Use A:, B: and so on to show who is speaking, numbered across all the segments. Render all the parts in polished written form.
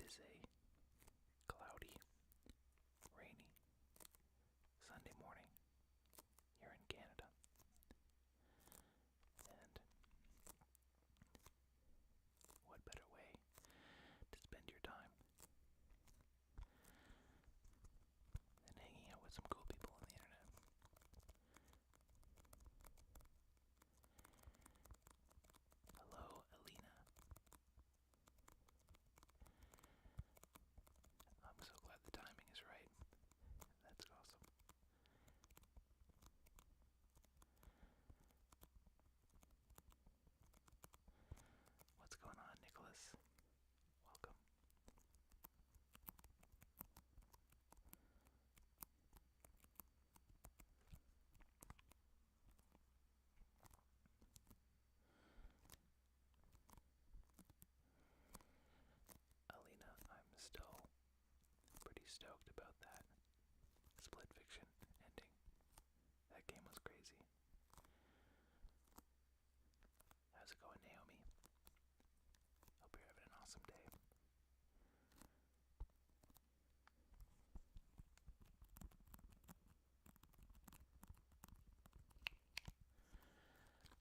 A: is a cloudy, rainy Sunday morning here in Canada. And what better way to spend your time than hanging out with some cool people on the internet? Hello, Alina. I'm so glad the timing is right. That's awesome. What's going on, Nicholas? Welcome. Alina, I'm still pretty stoked about that Split Fiction ending. That game was crazy. How's it going, Naomi? Hope you're having an awesome day.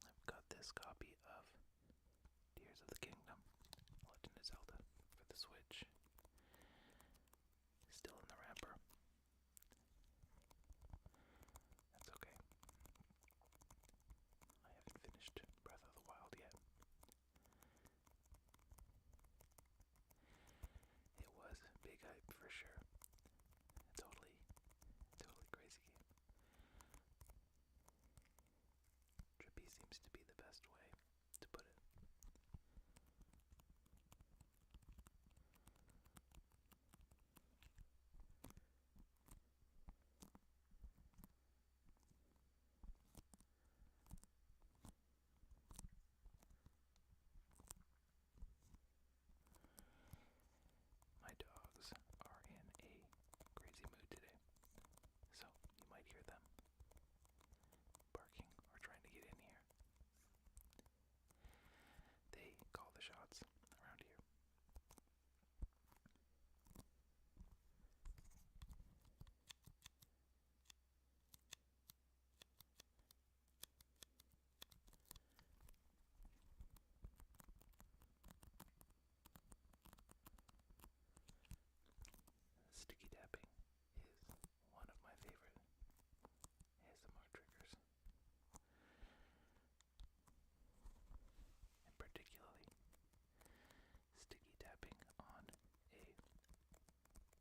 A: I've got this copy of Tears of the Kingdom, Legend of Zelda, for the Switch. Still in the wrapper. That's okay. I haven't finished Breath of the Wild yet. It was big hype for sure. Totally crazy game. Trippy seems to be the best way to put it. My dogs are in a crazy mood today, so you might hear them barking or trying to get in here. They call the shots around here. Sticky tapping is one of my favorite ASMR triggers. And particularly sticky tapping on a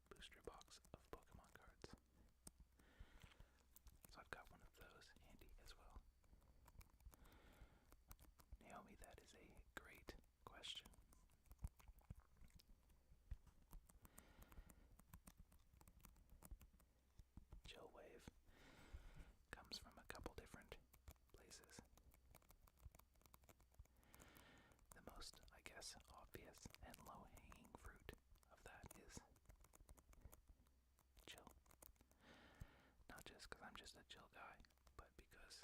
A: booster box of Pokemon cards. So I've got one of those handy as well. Naomi, that is a great question. Chill wave comes from a couple different places. The most, I guess, obvious and low-hanging fruit of that is chill. Not just because I'm just a chill guy, but because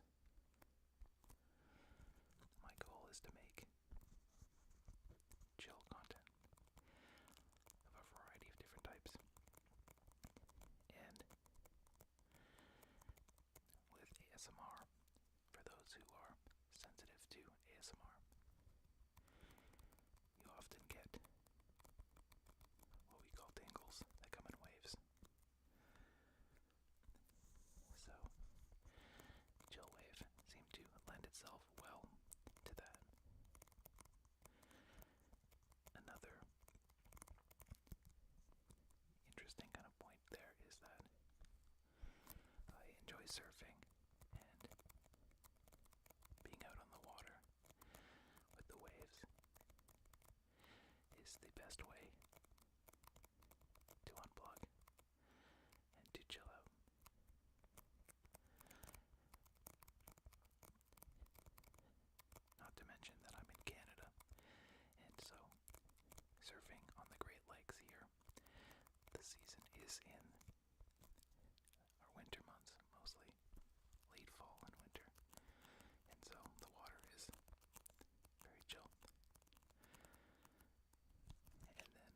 A: my goal is to make chill content of a variety of different types. And with ASMR, for those who are sensitive to ASMR, you often get what we call tingles that come in waves. So, chill wave seemed to lend itself well to that. Another interesting kind of point there is that I enjoy surfing, and being out on the water with the waves is the best way to unplug and to chill out. Not to mention that I'm in Canada, and so surfing on the Great Lakes here, the season is in our winter months, mostly late fall and winter, and so the water is very chill. And then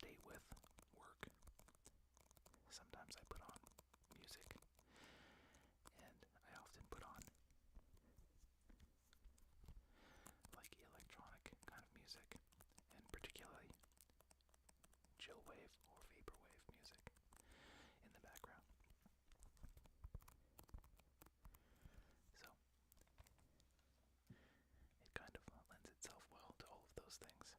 A: state with work. Sometimes I put on music, and I often put on like electronic kind of music, and particularly chill wave or vaporwave music in the background. So it kind of lends itself well to all of those things.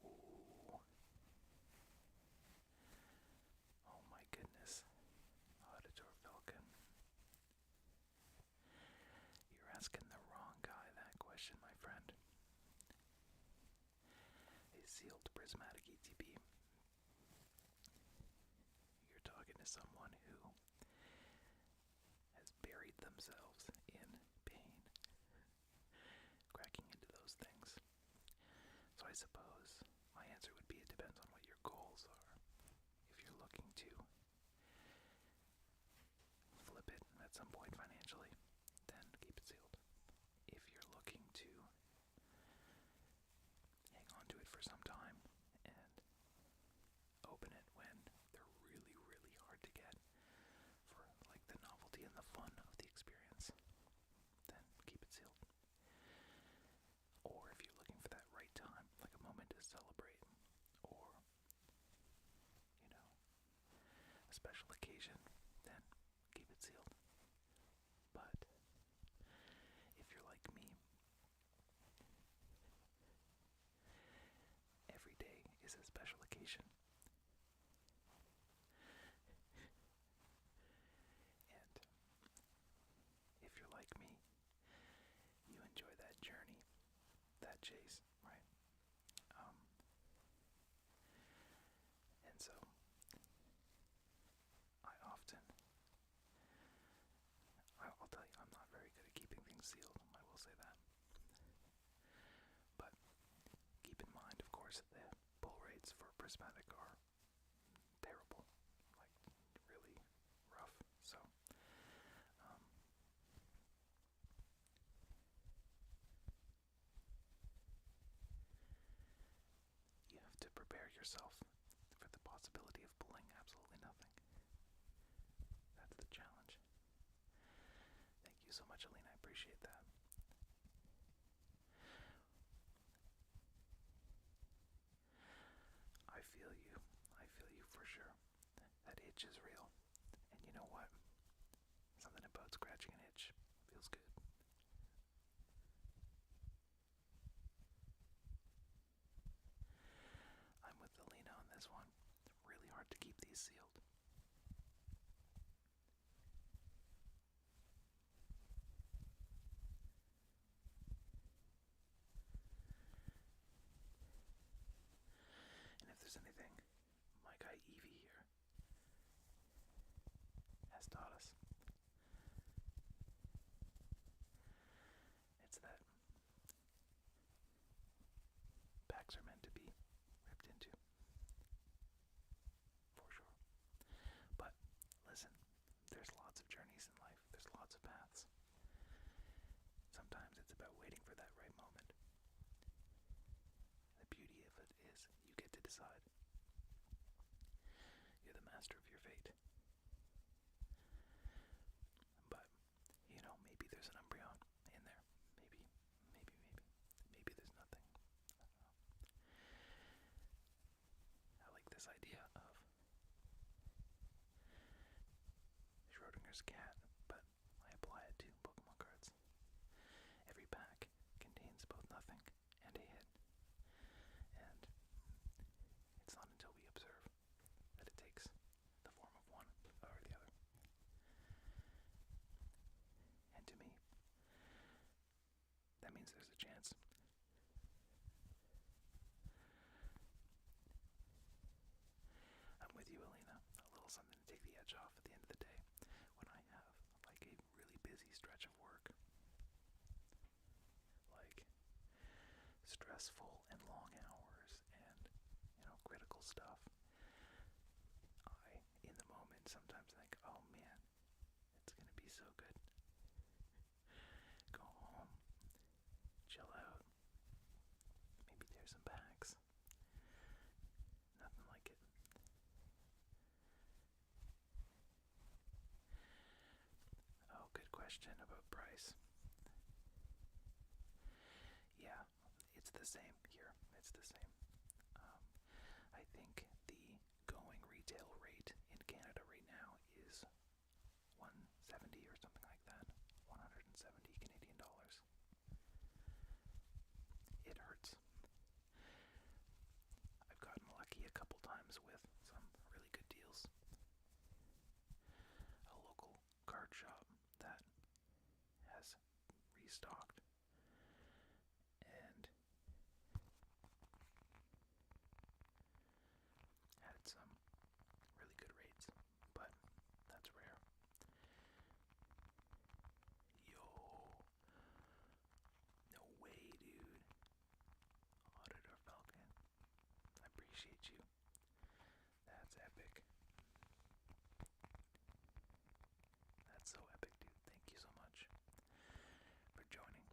A: Ooh. Oh my goodness. Auditor Falcon. You're asking the wrong guy that question, my friend. A sealed prismatic ETB. You're talking to someone who has buried themselves in pain, cracking into those things. So I suppose my answer would be it depends on what your goals are. If you're looking to flip it at some point financially, then keep it sealed. If you're looking to hang on to it for some time and open it when they're really, really hard to get for like the novelty and the fun of the experience, then keep it sealed. Or if you're looking for that right time, like a moment to celebrate, or, you know, a special occasion, then keep it sealed. But if you're like me, every day is a special occasion. And if you're like me, you enjoy that journey, that chase, right? And so, I'll tell you, I'm not very good at keeping things sealed, I will say that. But keep in mind, of course, the pull rates for prismatic are terrible, like really rough. So, you have to prepare yourself for the possibility of pulling absolutely nothing. That's the challenge. Thank you so much, Alina. I appreciate that. I feel you. I feel you for sure. That itch is real. And you know what? Something about scratching an itch feels good. I'm with Alina on this one. It's really hard to keep these sealed. And if there's anything my guy Evie here has taught us, it's that packs are meant to be ripped into. For sure. But listen, there's lots of journeys in life. There's lots of paths. Sometimes it's about waiting for that right moment. The beauty of it is you get to decide. You're the master of your fate. But, you know, maybe there's an embryo in there. Maybe there's nothing. I like this idea of Schrodinger's cat, but I apply it to Pokemon cards. Every pack contains both nothing and a hit. And it's not until we observe that it takes the form of one or the other. And to me, that means there's a chance. I'm with you, Alina. A little something to take the edge off at the end of the day when I have like a really busy stretch of work. Like stressful and long hours and stuff, I, in the moment, sometimes think, oh man, it's gonna be so good. Go home, chill out, maybe tear some packs. Nothing like it. Oh, good question about price. Yeah, it's the same here. It's the same. I think the going retail rate in Canada right now is 170 or something like that. 170 Canadian dollars. It hurts. I've gotten lucky a couple times with some really good deals. A local card shop that has restocked and had some really good rates, but that's rare. Yo, no way, dude. Auditor Falcon, I appreciate you. That's epic. That's so epic, dude. Thank you so much for joining.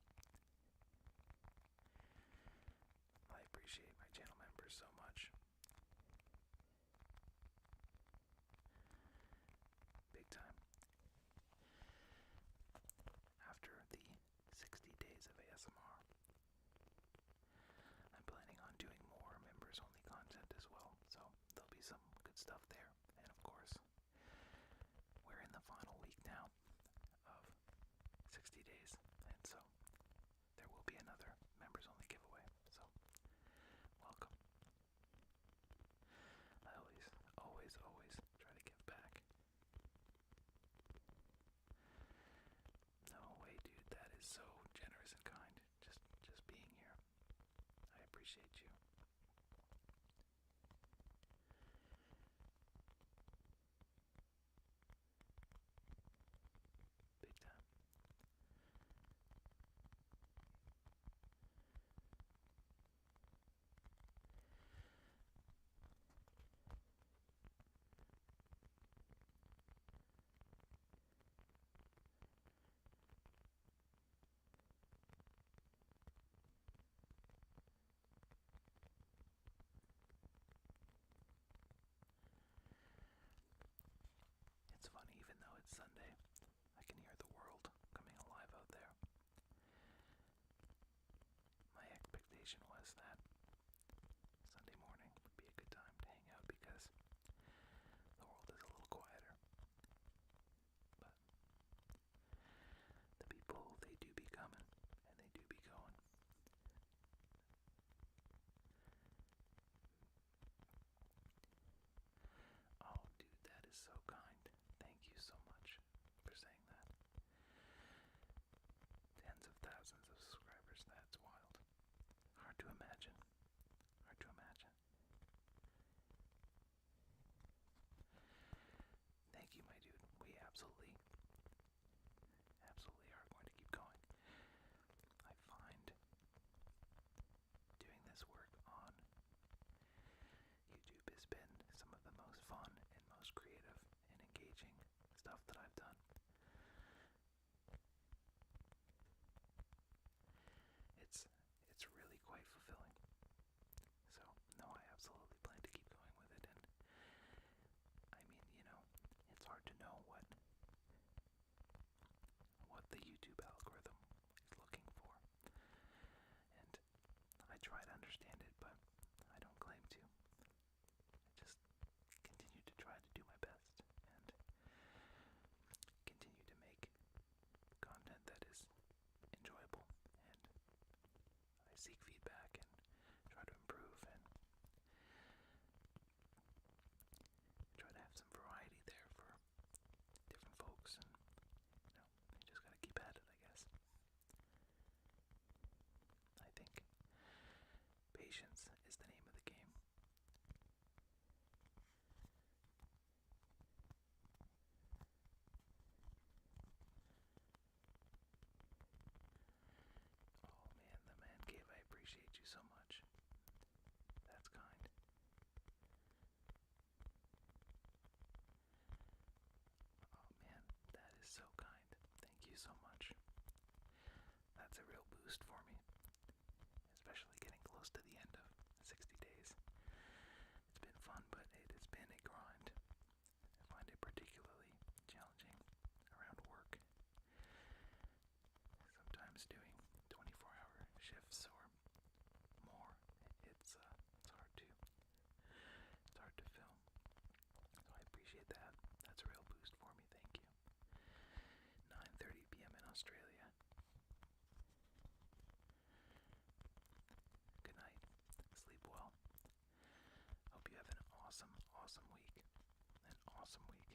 A: awesome week.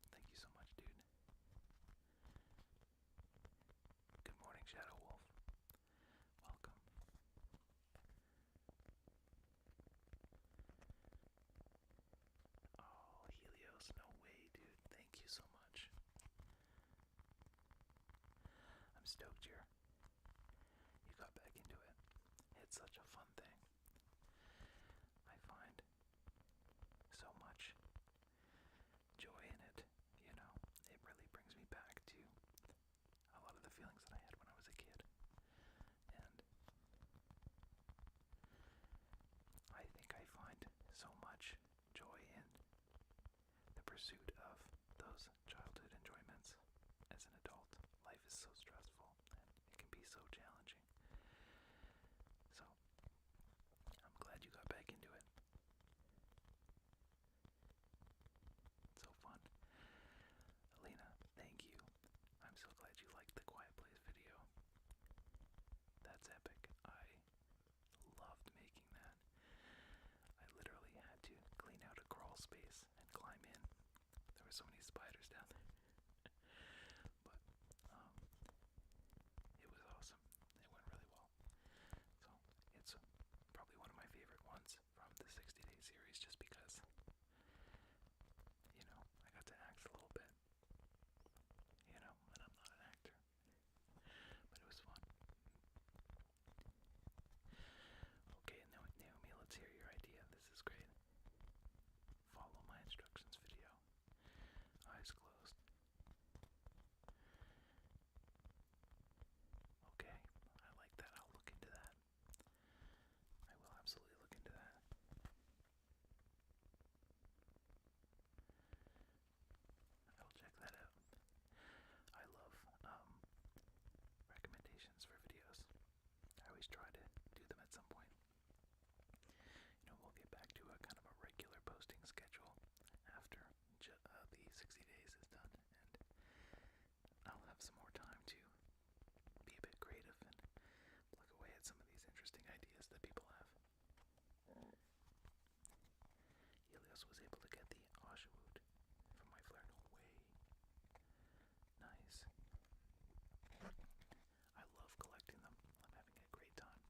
A: Thank you so much, dude. Good morning, Shadow Wolf. Welcome. Oh, Helios, no way, dude. Thank you so much. I'm stoked you got back into it. It's such a fun thing. I find so much joy in it, you know. It really brings me back to a lot of the feelings that I had when I was a kid. And I think I find so much joy in the pursuit of those childhood enjoyments as an adult. Life is so stressful and it can be so challenging. So, I'm glad you got back into it. It's so fun. Alina, thank you. I'm so glad you liked the Quiet Place video. That's epic. I loved making that. I literally had to clean out a crawl space and climb in. There were so many spiders down there. But, it was awesome. It went really well. So, it's probably one of my favorite ones from the 60-day series just because, you know, I got to act a little bit. You know, and I'm not an actor. But it was fun. Okay, Naomi, let's hear your idea. This is great. Follow my instructions video. Eyes closed. Okay, I like that. I'll look into that. I will absolutely look into that. I will check that out. I love recommendations for videos. I always try to do them at some point. You know, we'll get back to a kind of a regular posting schedule after the 60 days is done, and I'll have some more time to be a bit creative and look away at some of these interesting ideas that people have. Helios was able to get the Oshawoot from my flare. No way. Nice. I love collecting them. I'm having a great time.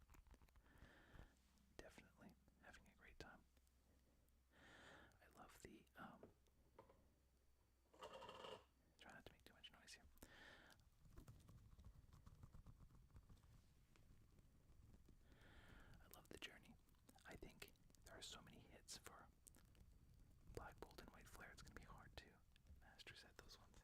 A: Definitely having a great time. I love the, try not to make too much noise here. I love the journey. I think there are so many hits for Black Bolt and White Flare, it's going to be hard to master set those ones.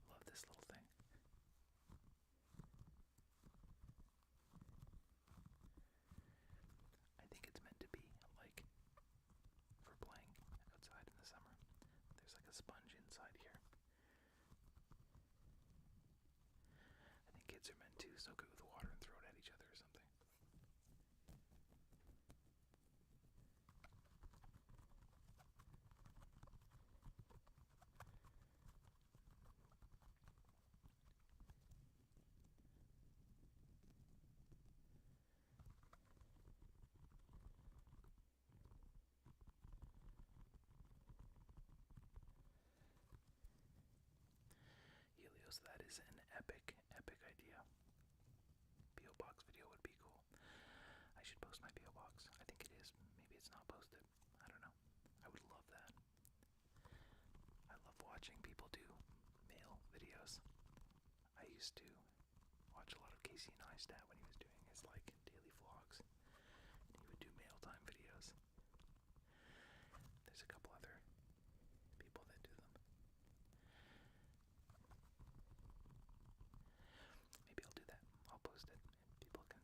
A: Love this little thing. I think it's meant to be like for playing outside in the summer. There's like a sponge inside here. I think kids are meant to soak it with water and throw it at each other or something. Helios, that is an epic, epic idea. P.O. Box video would be cool. I should post my P.O. Box. I think it is. Maybe it's not posted. I don't know. I would love that. I love watching people do mail videos. I used to watch a lot of Casey Neistat when he was doing his like daily vlogs. He would do mail time videos. There's a couple other people that do them. Maybe I'll do that. I'll post it and people can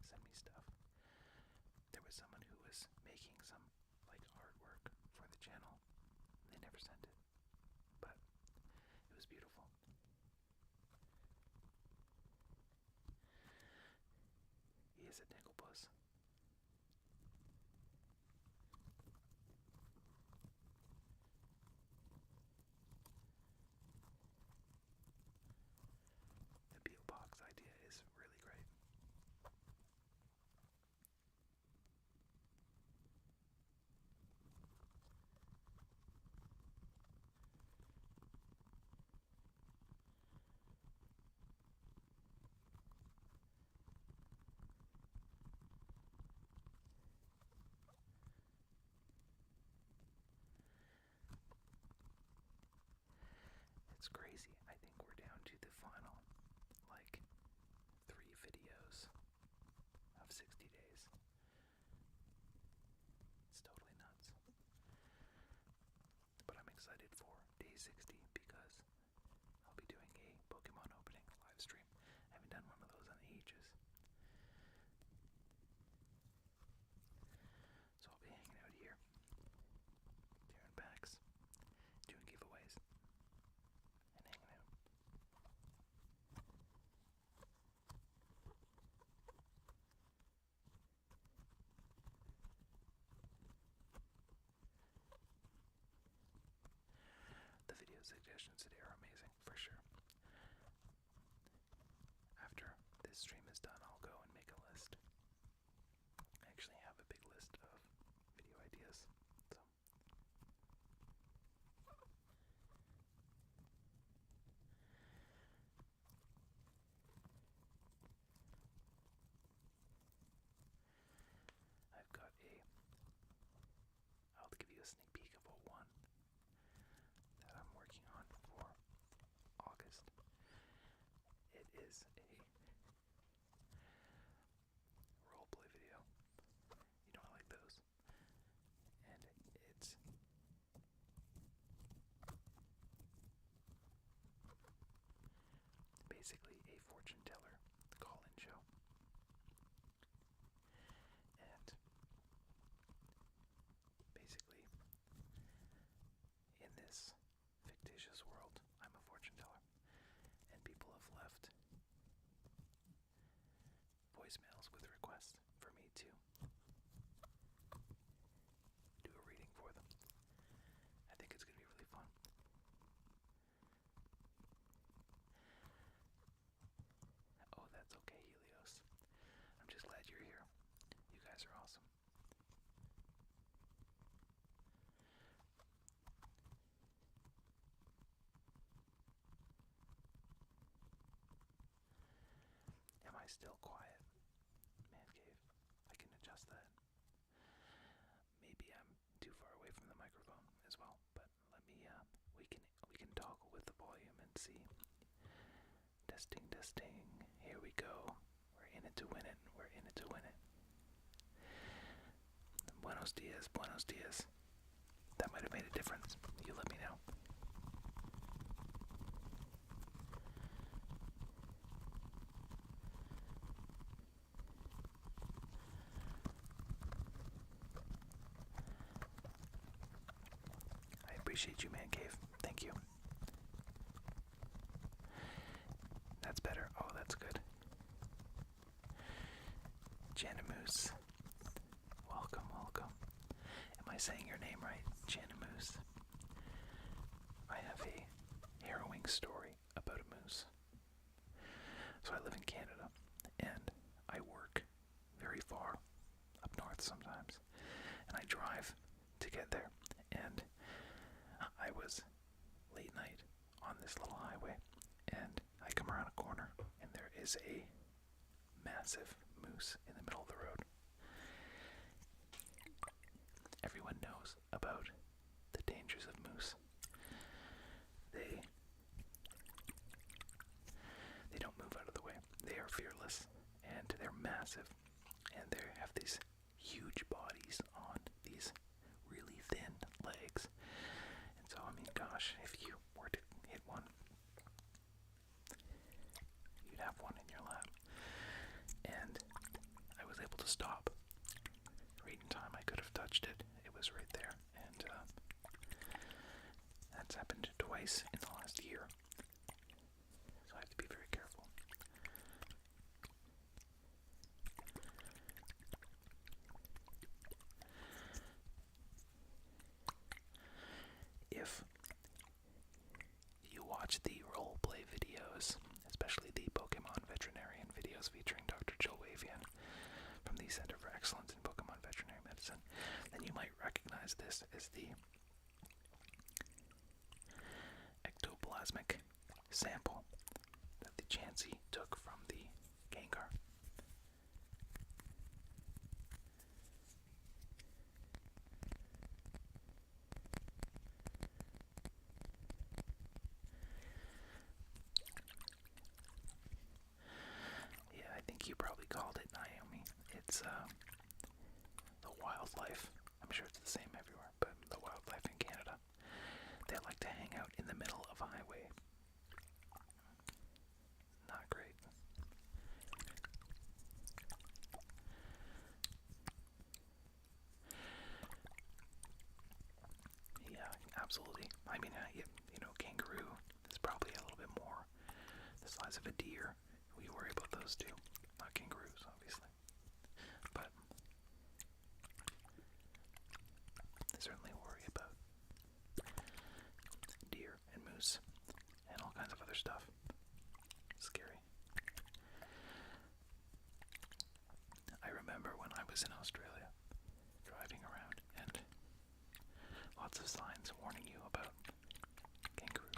A: send me stuff. There was someone who was making some like artwork for the channel. They never sent it, but it was beautiful. He is a Dinklepuss. final, like, 3 videos of 60 days. It's totally nuts. But I'm excited for day 60 because I'll be doing a Pokemon opening live stream. I haven't done one of those in ages. So I'll be hanging out here, tearing packs, doing giveaways, and hanging out. The video suggestions today are amazing, for sure. After this stream is done, I'll go and make a list. I actually have a big list of video ideas, so. I'll give you a sneak peek of one that I'm working on for August. It is a roleplay video. You know, I like those. And it's basically a fortune teller call-in show. And basically, in this fictitious world, I'm a fortune teller. And people have left voicemails with requests for me to do a reading for them. I think it's going to be really fun. Oh, that's okay, Helios. I'm just glad you're here. You guys are awesome. Am I still quiet? Man cave. I can adjust that. Maybe I'm too far away from the microphone as well, but let me we can toggle with the volume and see. Testing, testing. Here we go. We're in it to win it. We're in it to win it. Buenos dias, buenos dias. That might have made a difference. You let me know. I appreciate you, Man Cave. Thank you. That's better. Oh, that's good. Janamoose. Welcome, welcome. Am I saying your name right? Janamoose. I have a harrowing story about a moose. So I live in Canada, and I work very far up north sometimes, and I drive to get there, and I was late night on this little highway, and I come around a corner, and there is a massive moose in the middle of the road. Everyone knows about the dangers of moose. They don't move out of the way. They are fearless, and they're massive, and they have these huge bodies on these really thin legs. And so, I mean, gosh, if you were to hit one, you'd have one in your lap. And I was able to stop right in time. I could have touched it. It was right there. And that's happened twice in the last year. So I have to be very careful. If you watch the roleplay videos, especially the Pokemon Veterinarian videos featuring Dr. Jill Wavian from the Center for Excellence in Pokemon Veterinary Medicine, then you might recognize this as the ectoplasmic sample that the Chansey took from the Gengar. it's the wildlife. I'm sure it's the same everywhere, but the wildlife in Canada, they like to hang out in the middle of a highway. Not great. Yeah, absolutely. I mean, kangaroo is probably a little bit more the size of a deer. We worry about those too. Not kangaroos, obviously. But I certainly worry about deer and moose and all kinds of other stuff. Scary. I remember when I was in Australia, driving around, and lots of signs warning you about kangaroo.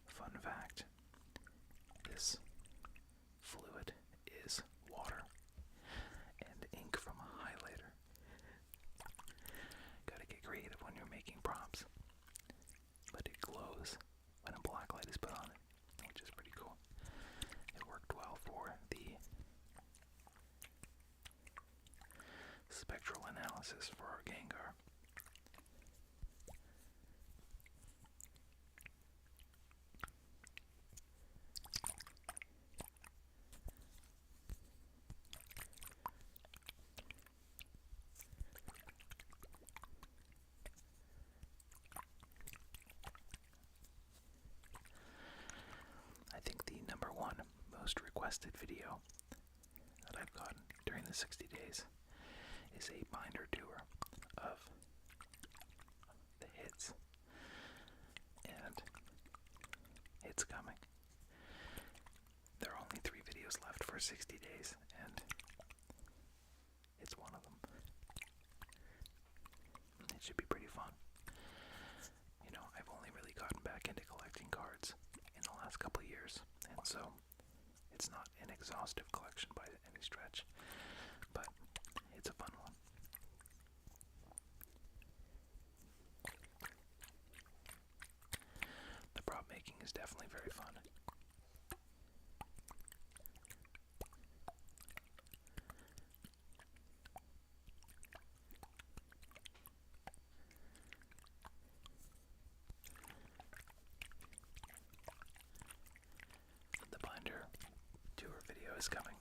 A: Fun fact, this fluid is water and ink from a highlighter. Gotta get creative when you're making props. But it glows when a black light is put on it, which is pretty cool. It worked well for the spectral analysis for our Gengar. I think the number one most requested video that I've gotten during the 60 days is a binder tour of the hits. And it's coming. There are only 3 videos left for 60 days, and it's one of them. It should be pretty fun. I've only really gotten back into collecting cards in the last couple of years, and so it's not an exhaustive collection by any stretch, but it's a fun one. The prop making is definitely very fun. The binder tour video is coming.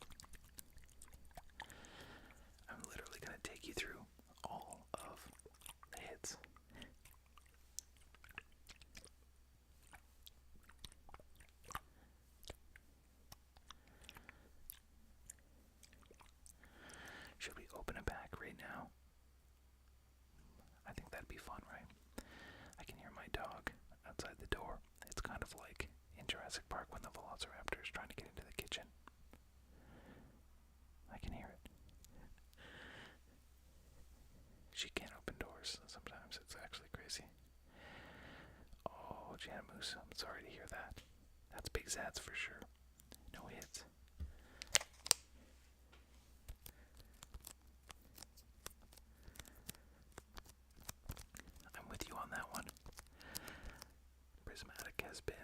A: I'm literally going to take you through all of the hits. Should we open a pack right now? I think that'd be fun, right? I can hear my dog outside the door. It's kind of like in Jurassic Park when the Velociraptor is trying to get into the kitchen. I can hear it. She can't open doors sometimes. It's actually crazy. Oh, Janet Moose, I'm sorry to hear that. That's big Zats for sure. No hits. I'm with you on that one. Prismatic has been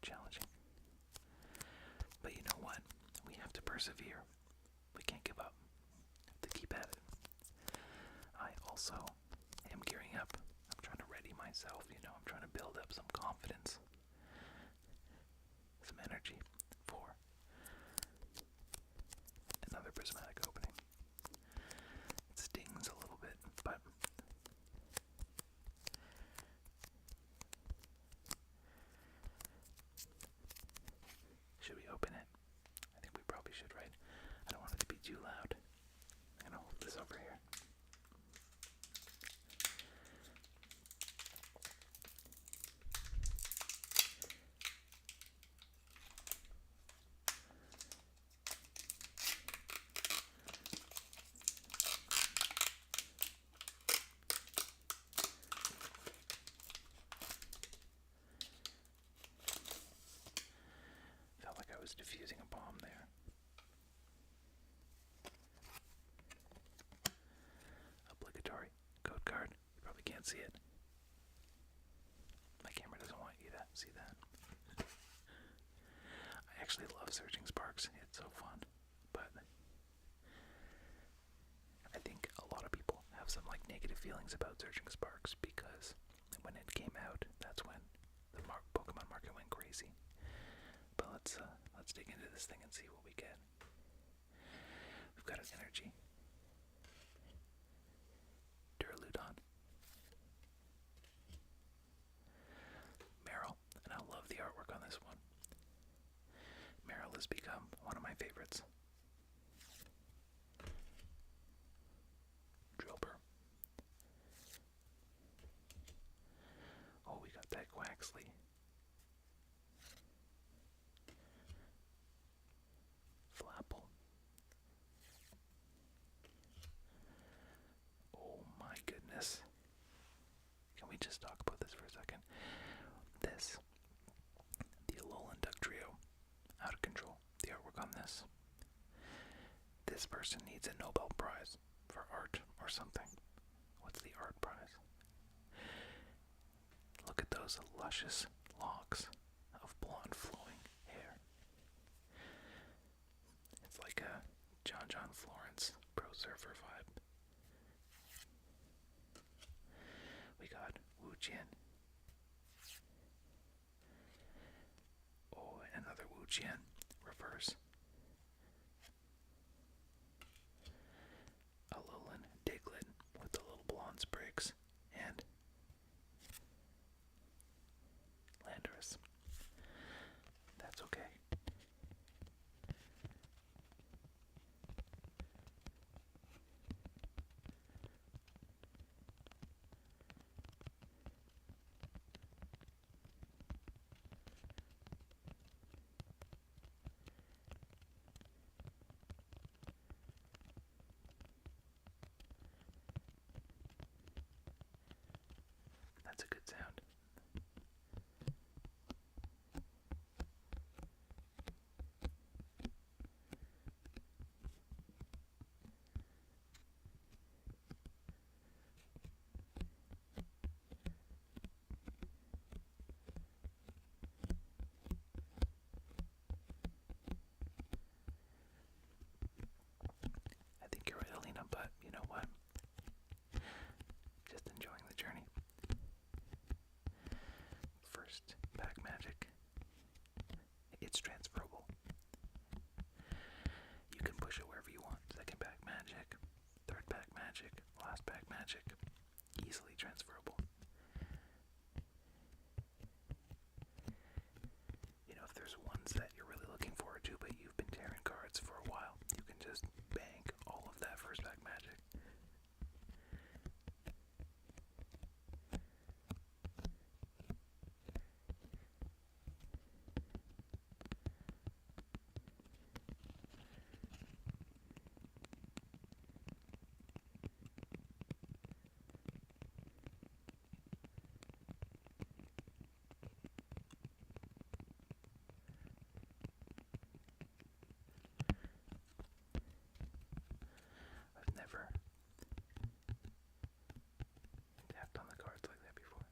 A: challenging. But you know what? We have to persevere. We can't give up. We have to keep at it. I also am gearing up. I'm trying to ready myself, I'm trying to build up some confidence, some energy for another prismatic opening. It stings a little bit, but should we open it? I think we probably should, right? I don't want it to be too loud. I'm gonna hold this over here. can't see it. My camera doesn't want you to see that. I actually love searching sparks. It's so fun. But I think a lot of people have some like negative feelings about searching sparks because when it came out, that's when the Pokemon market went crazy. But let's dig into this thing and see what we get. We've got an energy. Duraludon. Meryl, and I love the artwork on this one. Meryl has become one of my favorites. Drillbur. Oh, we got that Quaxley. Flapple. Oh my goodness. Can we just talk about this for a second? This, the Alolan Duck Trio, out of control. The artwork on this. This person needs a Nobel Prize for art or something. What's the art prize? Look at those luscious locks of blonde flowing hair. It's like a John Florence Pro Surfer vibe. We got Wu Jian. Oh, another Wu Jian reverse. Alolan Diglett with the little blonde sprigs. And Landorus. That's okay. That's a good sound. I think you're right, Alina, but you know what? Just enjoying the journey. First pack magic. It's transferable. You can push it wherever you want. Second pack magic, third pack magic, last pack magic. Easily transferable. You know, if there's ones that you're really looking forward to, but you've been tearing cards for a while, you can just bank all of that first pack magic. I've never tapped on the cards like that before.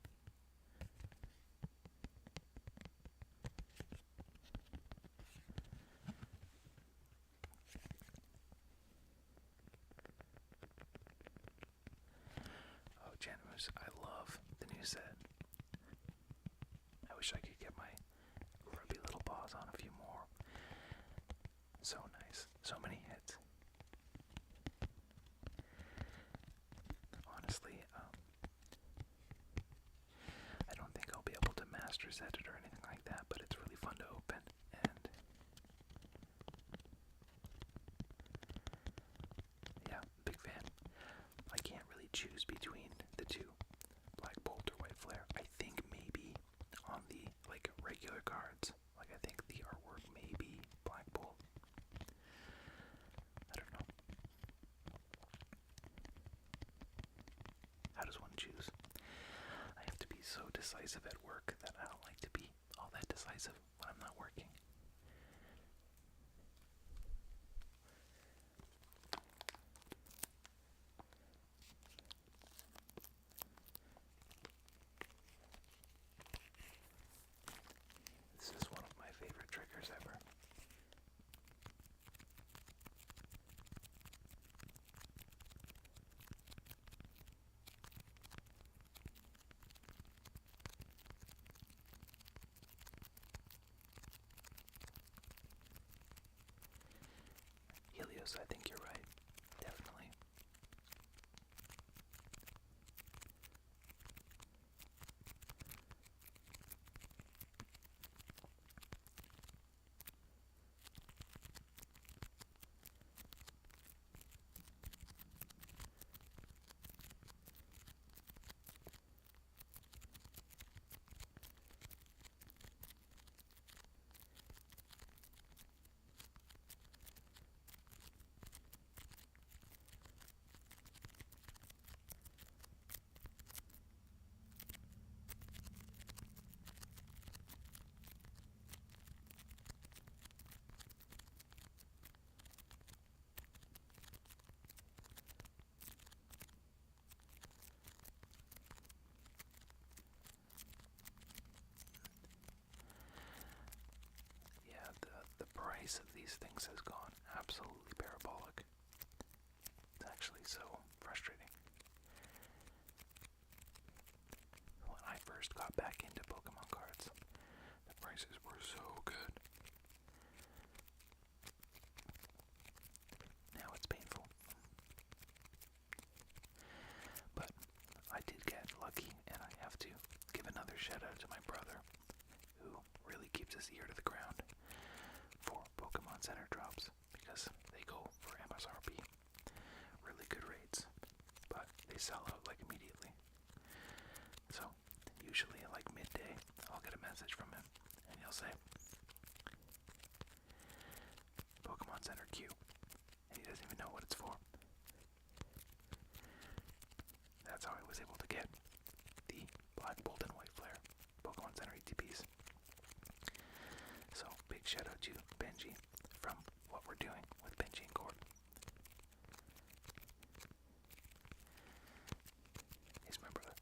A: Oh, Janimus, I love the new set. I wish I could get my grubby little paws on a few more. So nice. So many hits. Honestly, I don't think I'll be able to master set it or anything like that, but it's really fun to open, and yeah, big fan. I can't really choose between the two, Black Bolt or White Flare. I think maybe on the like regular cards, like I think the artwork may be Black Bolt. I don't know. How does one choose? I have to be so decisive at work that I don't like to be all that decisive when I'm not working. Helios, I think you're right. Definitely. Yeah, the price of these things has gone absolutely parabolic. It's actually so frustrating. When I first got back into Pokemon cards, the prices were so good. Now it's painful. But I did get lucky, and I have to give another shout out to my brother, who really keeps his ear to the ground for Pokemon Center drops, because they go for MSRP. Really good rates, but they sell out like immediately. So, usually at like midday, I'll get a message from him, and he'll say, Pokemon Center Q, and he doesn't even know what it's for. That's how I was able to get the Black Bolt and White Flare Pokemon Center ETPs. So, big shout out to Benji from What We're Doing with Benji and Cord. He's my brother.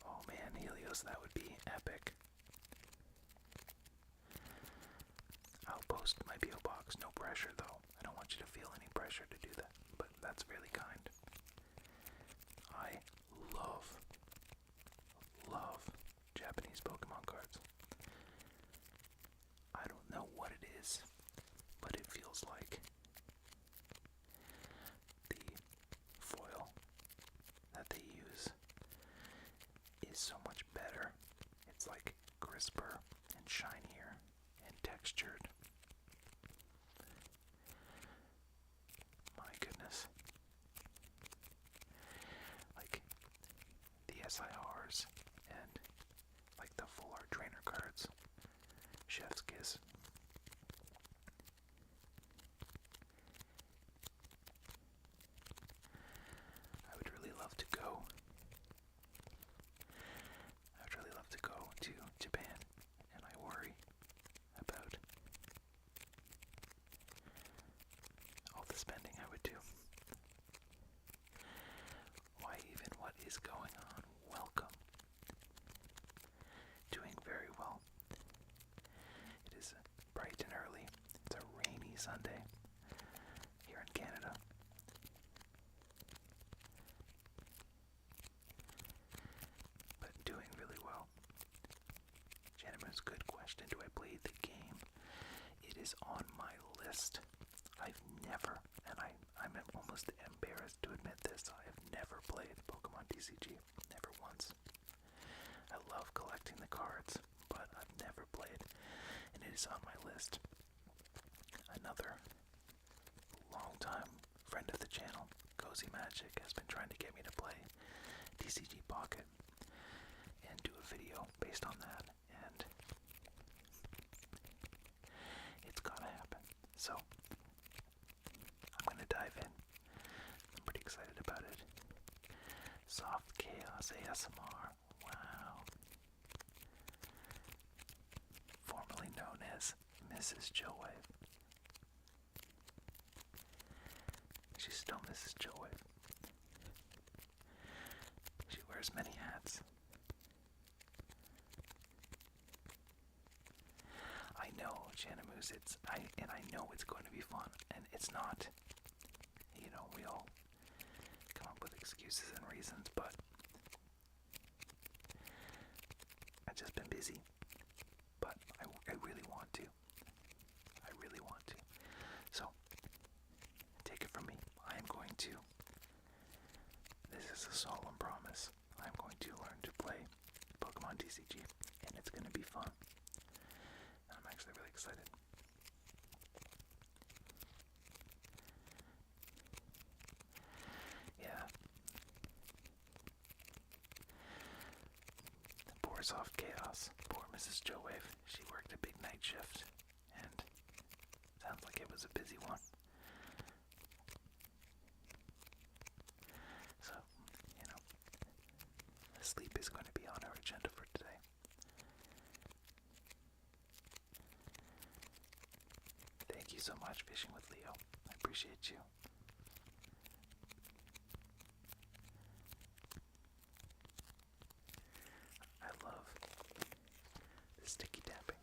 A: Oh man, Helios, that would be epic. I'll post my P.O. box, no pressure though. I don't want you to feel any pressure to do that, but that's really kind. I love Japanese Pokemon cards. I don't know what it is, but it feels like the foil that they use is so much better. It's like crisper and shinier and textured. My goodness. Like the SIRs and like the full art trainer cards. Chef's kiss. I would really love to go. I would really love to go to Japan, and I worry about all the spending I would do. Why even? What is going on? Welcome. Doing very well. It is bright and early. It's a rainy Sunday here in Canada. But doing really well. Janimus, good question. Do I play the game? It is on my list. I've never, and I'm almost embarrassed to admit this, I have never played Pokemon TCG. Never once. I love collecting the cards, but I've never played, and it is on my list. Another long-time friend of the channel, Cozy Magic, has been trying to get me to play TCG Pocket and do a video based on that, and it's gotta happen. So, I'm gonna dive in. I'm pretty excited about it. Soft Chaos ASMR. Wow. Formerly known as Mrs. Chillwave. She's still Mrs. Chillwave. She wears many hats. I know, Janamoose, I know it's going to be fun, and it's not. You know, we all come up with excuses and reasons, but I just been busy, but I really want to. I really want to. So, take it from me. I am going to, this is a solemn promise, I'm going to learn to play Pokemon TCG, and it's going to be fun. I'm actually really excited. Yeah. Poor Soft Chaos. Poor Mrs. Joe Wave. She worked a big night shift, and sounds like it was a busy one. So, sleep is going to be on our agenda for today. Thank you so much, Fishing with Leo. I appreciate you. I love the sticky tapping.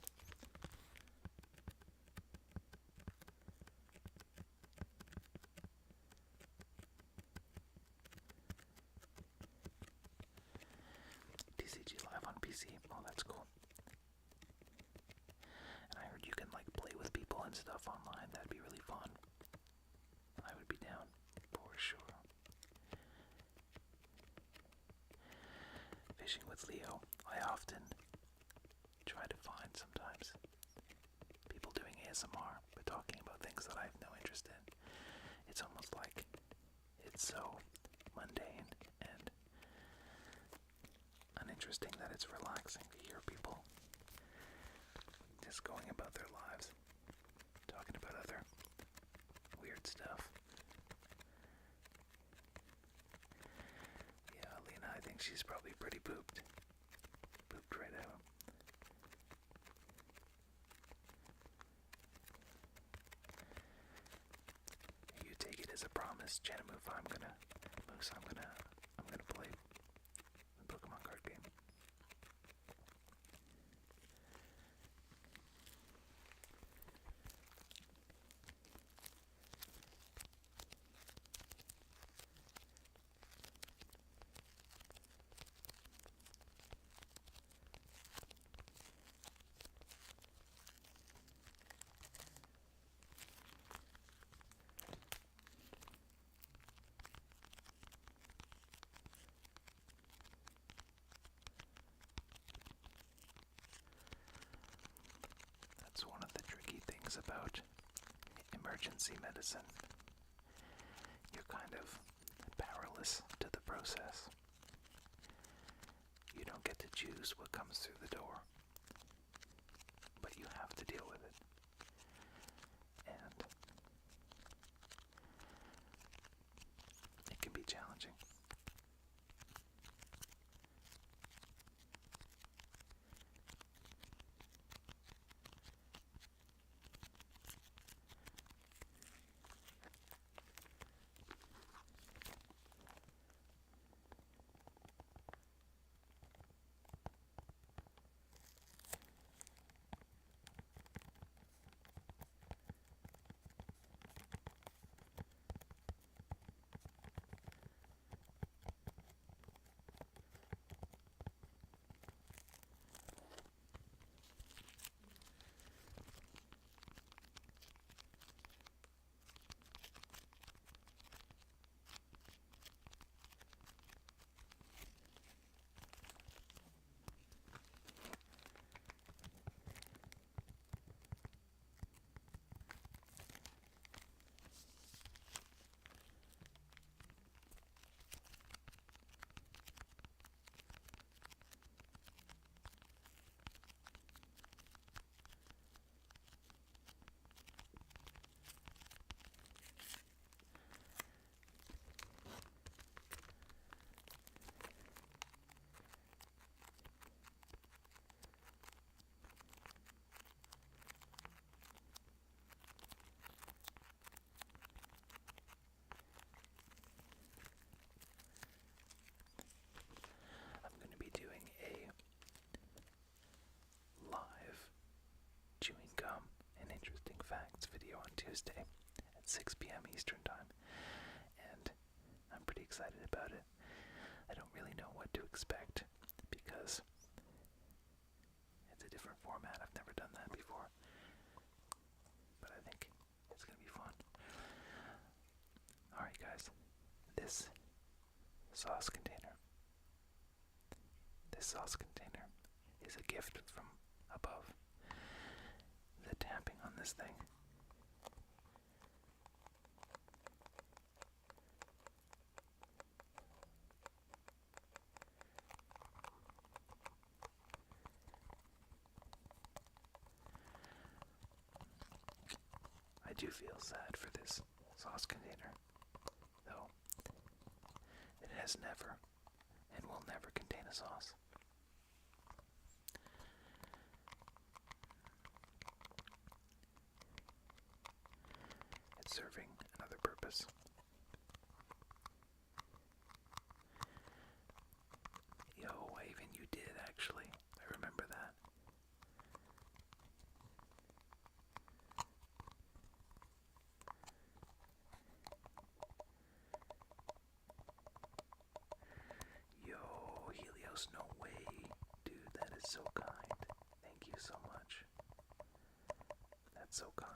A: TCG Live on PC. Oh, that's cool. And I heard you can play with people and stuff online. That'd be really fun. I would be down for sure. Fishing with Leo. I often try to find sometimes people doing ASMR but talking about things that I have no interest in. It's almost like it's so mundane and uninteresting that it's relaxing to hear people just going about their lives, talking about other weird stuff. Yeah, Lena, I think she's probably pretty pooped. Pooped right out. You take it as a promise, Janamove. I'm gonna play the Pokemon card game. That's one of the tricky things about emergency medicine. You're kind of powerless to the process. You don't get to choose what comes through the door, but you have to deal with it. And it can be challenging. Tuesday at 6 p.m. Eastern Time, and I'm pretty excited about it. I don't really know what to expect because sauce container. This sauce container is a gift from above. The tapping on this thing. I do feel sad for this sauce container, though it has never and will never contain a sauce. It's serving another purpose. Yo, Ivan, you did actually. I remember that. Yo, Helios, no way. Dude, that is so kind. Thank you so much. That's so kind.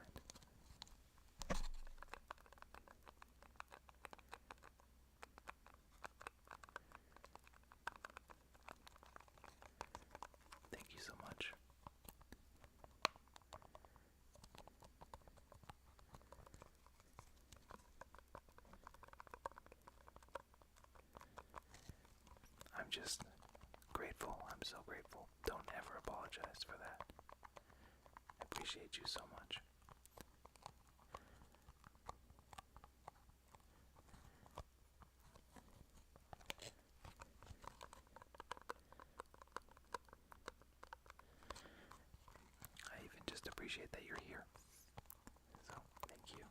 A: Thank you so much. I'm just grateful. I'm so grateful. Don't ever apologize for that. I appreciate you so much. I even just appreciate that you're here. So, thank you.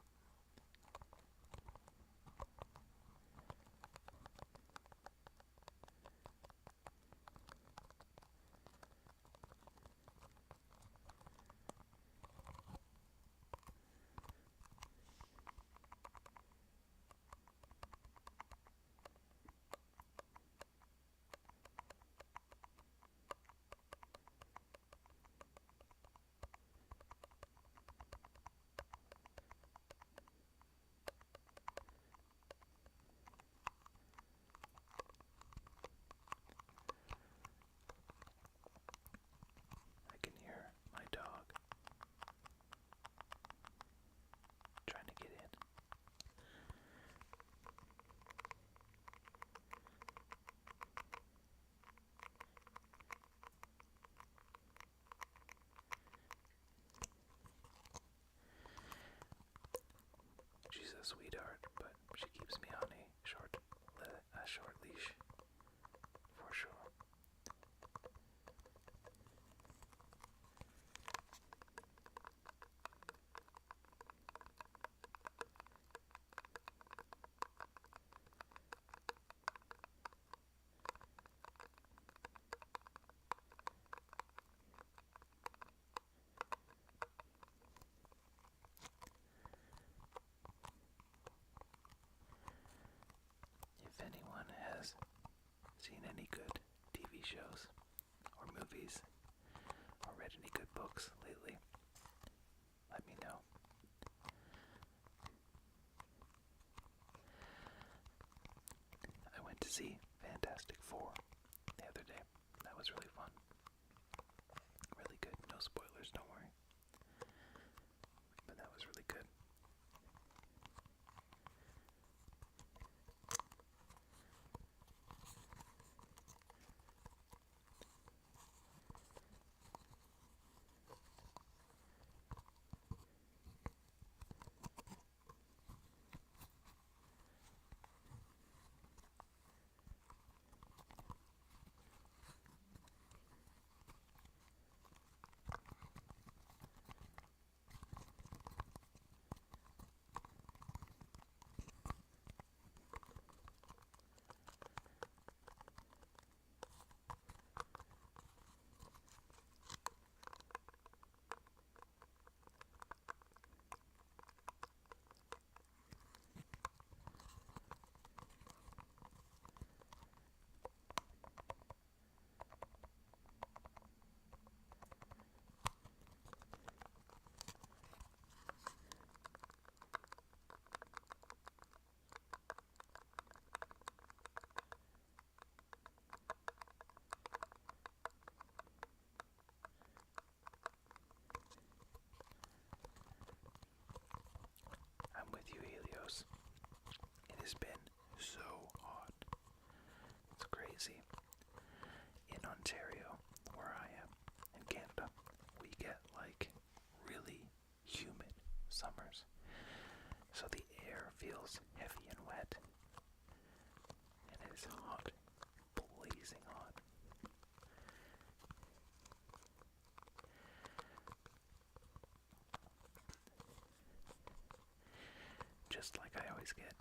A: I can hear my dog trying to get in. She's a sweetheart, but she keeps me on a short leash, for sure. If anyone has seen any good TV shows or movies or read any good books lately, let me know. I went to see Fantastic Four the other day. That was really fun. Really good. No spoilers, don't worry. But that was really good. house. It has been so hot. It's crazy. In Ontario, where I am, in Canada, we get like really humid summers. So the air feels heavy and wet. And it is hot, blazing hot. Just like I always get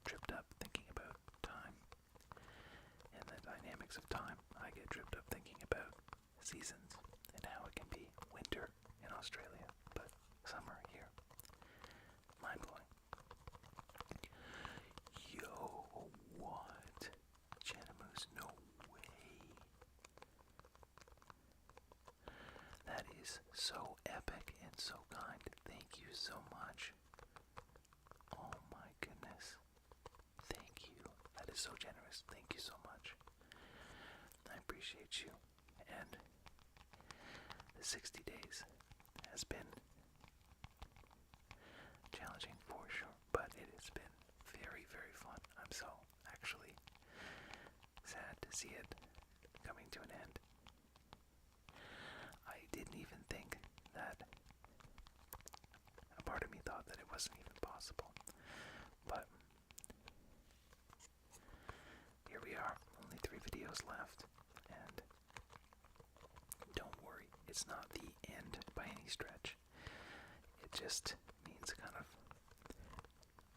A: tripped up thinking about time and the dynamics of time, I get tripped up thinking about seasons and how it can be winter in Australia, but summer here. Mind-blowing. Yo, what? Janamoose, no way. That is so epic and so kind. Thank you so much. Oh my goodness. Thank you. That is so generous. Thank you so much. I appreciate you. And the 60 days has been challenging for sure, but it has been very, very fun. I'm so actually sad to see it coming to an end. I didn't even think that, a part of me thought that it wasn't even possible, but here we are, only 3 videos left, and don't worry, it's not the end by any stretch. It just means kind of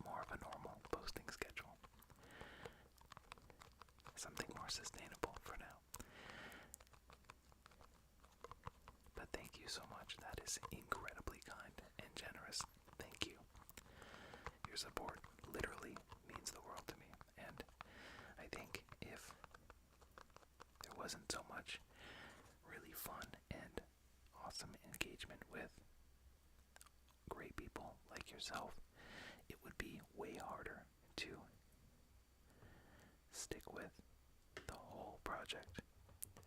A: more of a normal posting schedule. Something more sustainable for now. But thank you so much. That is incredibly kind and generous. Thank you. Your support literally means the world to me. And I think if there wasn't so much really fun and awesome engagement with great people like yourself, it would be way harder to stick with the whole project.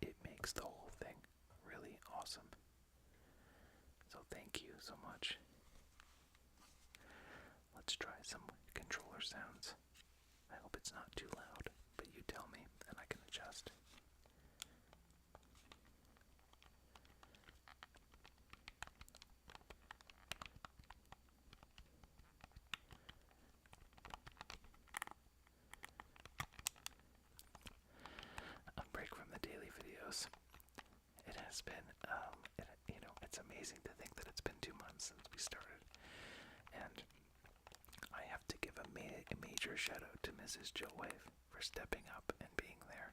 A: It makes the whole thing really awesome. So thank you so much. Let's try some controller sounds. I hope it's not too loud, but you tell me and I can adjust. A break from the daily videos. It has been, it's amazing to think that it's been 2 months since we started. And I have to give a major shout out to Mrs. Jill Wave for stepping up and being there.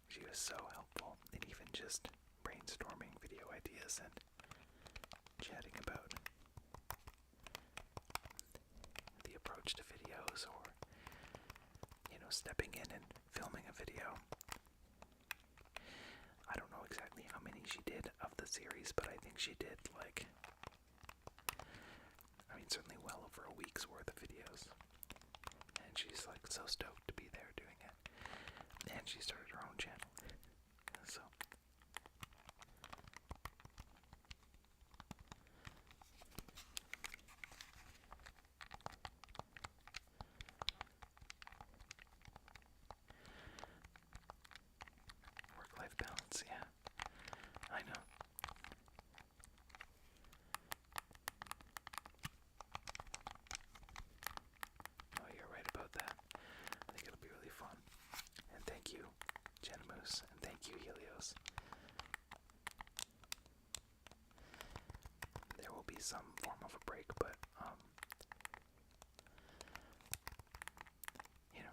A: She was so helpful in even just brainstorming video ideas and chatting about the approach to videos, or, stepping in and filming a video. I don't know exactly how many she did of the series, but I think she did certainly well over a week's worth of videos. And she's so stoked to be there doing it. And she started her own channel. So work-life balance, yeah. I know. Oh, you're right about that. I think it'll be really fun. And thank you, Janamoose, and thank you, Helios. There will be some form of a break, but,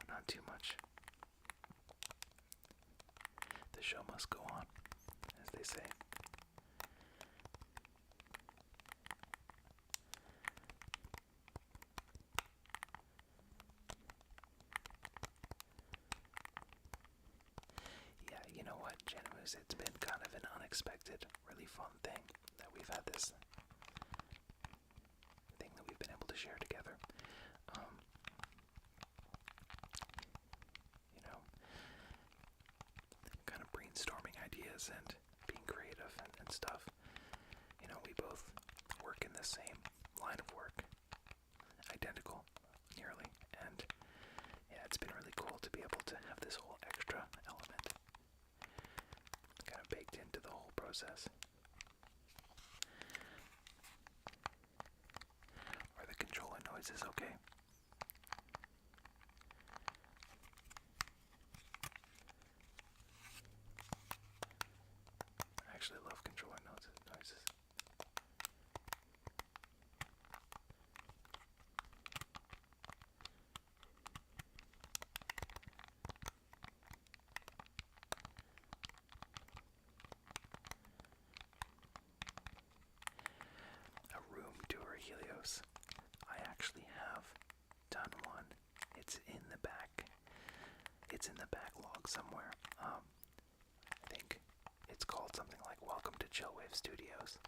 A: not too much. The show must go on, as they say. Yeah, you know what, Janamoose, it's been kind of an unexpected, really fun thing that we've had this thing that we've been able to share together. Kind of brainstorming ideas and being creative and stuff. We both work in the same line of work. I identical, nearly, and yeah, it's been really cool to be able to have this whole extra element kind of baked into the whole process. Are the controller noises okay? I actually love controller noises. A room tour, Helios. I actually have done one. It's in the back. It's in the backlog somewhere. I think it's called something like Welcome to Chillwave Studios.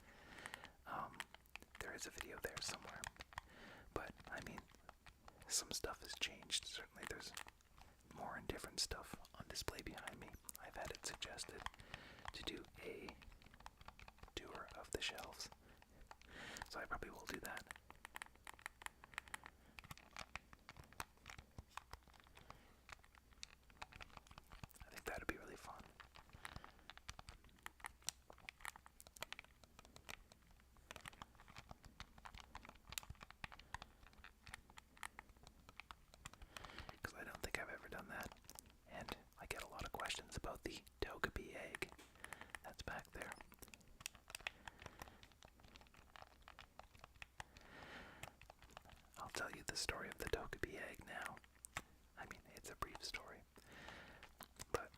A: There is a video there somewhere. But, I mean, some stuff has changed. Certainly there's more and different stuff on display behind me. I've had it suggested to do a tour of the shelves. So I probably will do that. I think that'd be really fun. Because I don't think I've ever done that. And I get a lot of questions about the Togepi egg that's back there. I'll tell you the story of the Togepi egg now. I mean, it's a brief story. But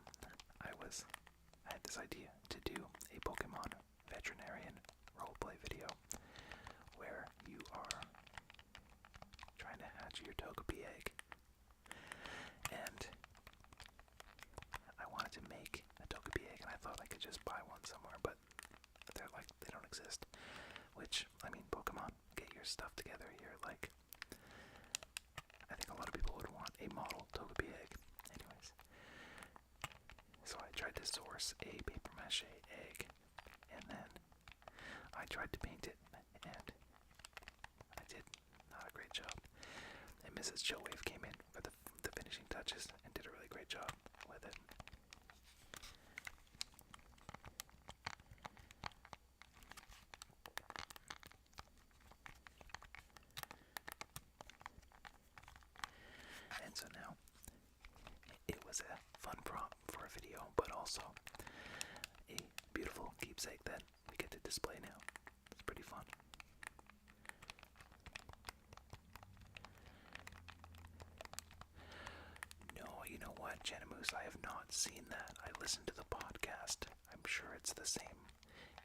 A: I had this idea to do a Pokemon veterinarian roleplay video where you are trying to hatch your Togepi egg. And I wanted to make a Togepi egg, and I thought I could just buy one somewhere, but they don't exist. Which, I mean, Pokemon, get your stuff together here. Like, I think a lot of people would want a model Togepi egg. Anyways, so I tried to source a paper mache egg, and then I tried to paint it, and I did not a great job. And Mrs. Chillwave came in for the finishing touches and did a really great job with it. And so now, it was a fun prop for a video, but also a beautiful keepsake that we get to display now. It's pretty fun. No, you know what, Genemoose, I have not seen that. I listened to the podcast. I'm sure it's the same.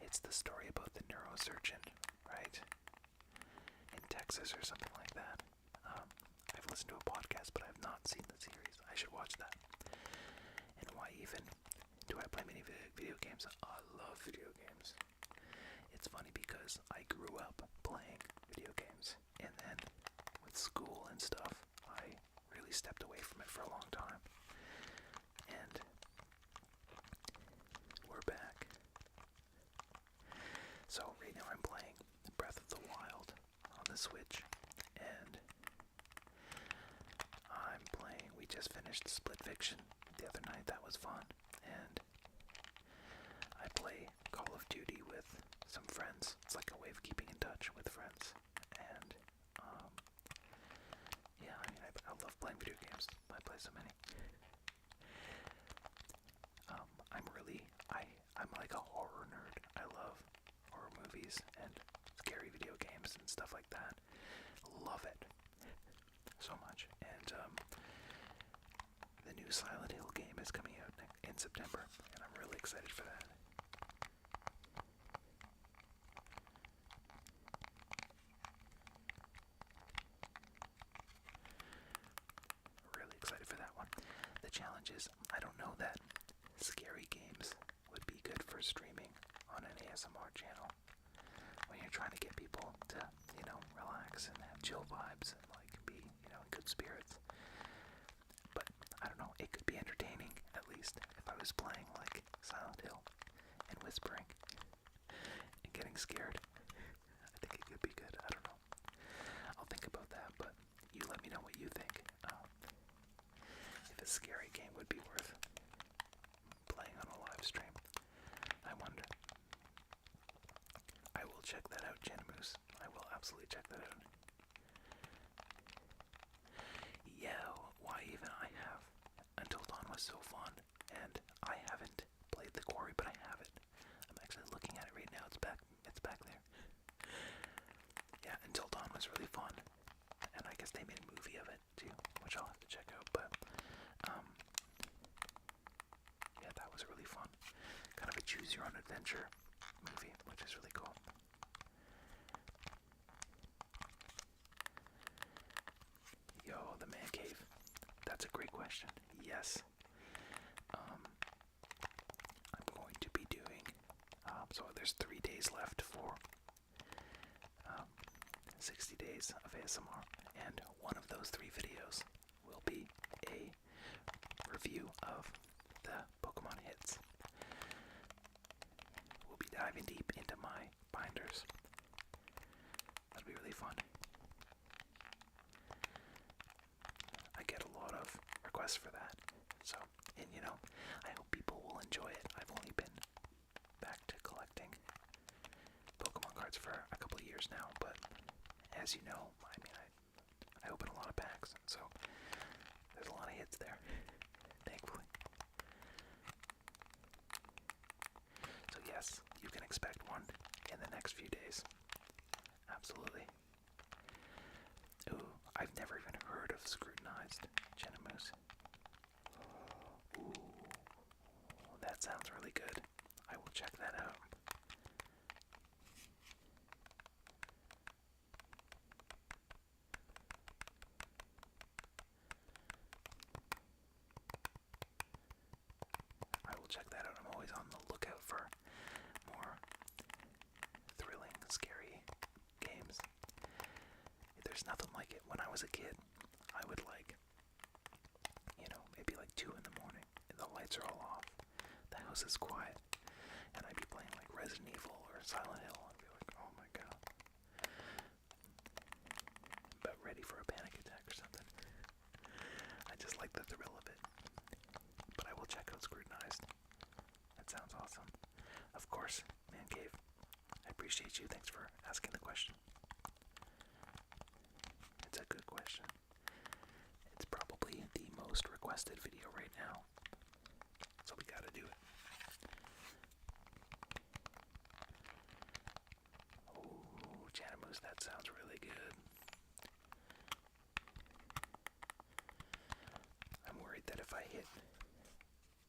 A: It's the story about the neurosurgeon, right? In Texas or something like that. I've listened to a podcast, but I have not seen the series. I should watch that. And why even do I play many video games? I love video games. It's funny because I grew up playing video games, and then with school and stuff, I really stepped away from it for a long time. And we're back. So right now I'm playing Breath of the Wild on the Switch, and we just finished Split Fiction the other night. That was fun. And I play Call of Duty with some friends. It's like a way of keeping in touch with friends. And, yeah, I mean, I love playing video games. I play so many. I'm like a horror nerd. I love horror movies and scary video games and stuff like that. Love it so much. And, the new Silent Hill game is coming out in September, and I'm really excited for that. Really excited for that one. The challenge is, I don't know that scary games would be good for streaming on an ASMR channel. When you're trying to get people to, relax and have chill vibes and, be, in good spirits. But, I don't know, it could be entertaining, at least, if I was playing, Silent Hill and whispering and getting scared. I think it could be good. I don't know. I'll think about that, but absolutely check that out. Yeah, why even I have. Until Dawn was so fun, and I haven't played the quarry, but I have it. I'm actually looking at it right now. It's back there. Yeah, Until Dawn was really fun, and I guess they made a movie of it too, which I'll have to check out. But yeah, that was really fun. Kind of a choose your own adventure movie, which is really cool. Yo, the man cave. That's a great question. Yes. I'm going to be doing. So there's 3 days left for 60 days of ASMR, and one of those 3 videos will be a review of the Pokemon hits. We'll be diving deep into my binders. That'll be really fun. I get a lot of requests for that, so, and you know, I hope people will enjoy it. I've only been back to collecting Pokemon cards for a couple of years now, but as you know, I open a lot of packs, so there's a lot of hits there, thankfully. So yes, you can expect one in the next few days. Absolutely. Ooh, I've never even heard of scrutinized Genimus. Ooh, that sounds really good. I will check that out. I will check that out. I'm always on the lookout for more thrilling, scary games. There's nothing like it. When I was a kid, I would maybe like 2 in the morning, and the lights are all off, the house is quiet, and I'd be playing like Resident Evil or Silent Hill. I'd be like, oh my god. About ready for a panic attack or something. I just like the thrill of it. But I will check out Scrutinized. That sounds awesome. Of course, Man Cave. I appreciate you. Thanks for asking the question. It's a good question. It's probably the most requested video right now. So we gotta do it. Ooh, Janimus, that sounds really good. I'm worried that if I hit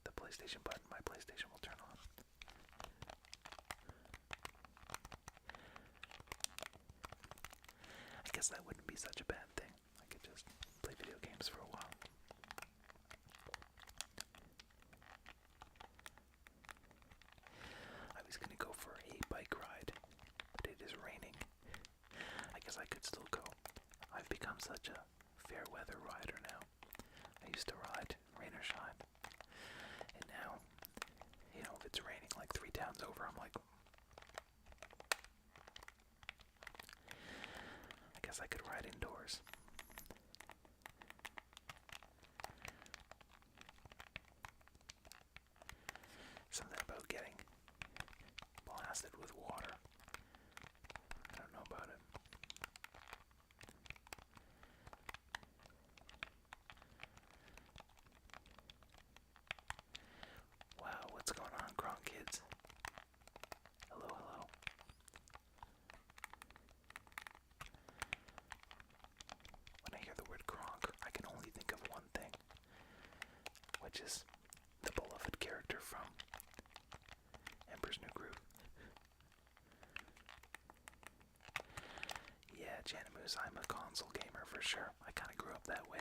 A: the PlayStation button, my PlayStation will turn on. I guess that wouldn't be such a bad thing. I could just play video games for a while. I was gonna go for a bike ride, but it is raining. I guess I could still go. I've become such a fair weather rider now. I used to ride rain or shine. And now, if it's raining like 3 towns over, I'm like, I guess I could ride indoors. Something about getting blasted with water. I don't know about it. Wow, what's going on, Gronk kids? Hello, hello. When I hear the word Gronk, I can only think of one thing, which is the beloved character from Emperor's New Groove. Yeah, Janimus, I'm a console gamer for sure. I kind of grew up that way.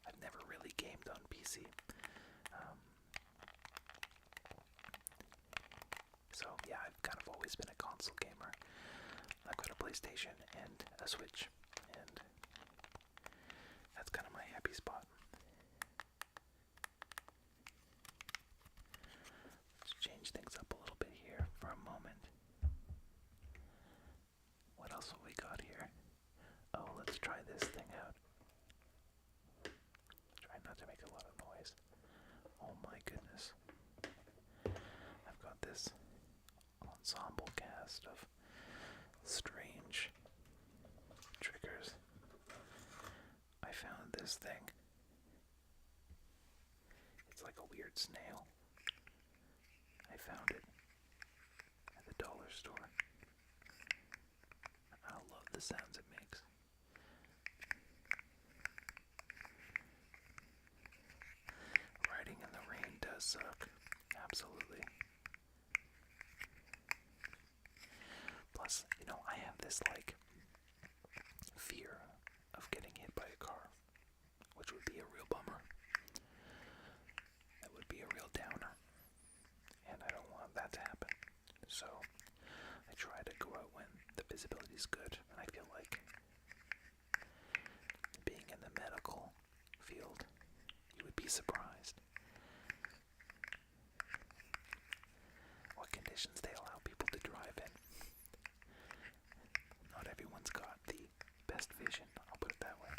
A: I've never really gamed on PC. So yeah, I've kind of always been a console gamer. I've got a PlayStation and a Switch, and that's kind of my happy spot. Let's change things up a little bit here for a moment. What else have we got here? Oh, let's try this thing out. Try not to make a lot of noise. Oh my goodness. I've got this ensemble cast of strange weird snail. I found it at the dollar store. I love the sounds it makes. Riding in the rain does suck. Absolutely. Plus, I have this, fear of getting hit by a car, which would be a real bummer. That would be a real downer. And I don't want that to happen. So, I try to go out when the visibility is good, and I feel like being in the medical field, you would be surprised what conditions they allow people to drive in. Not everyone's got the best vision, I'll put it that way.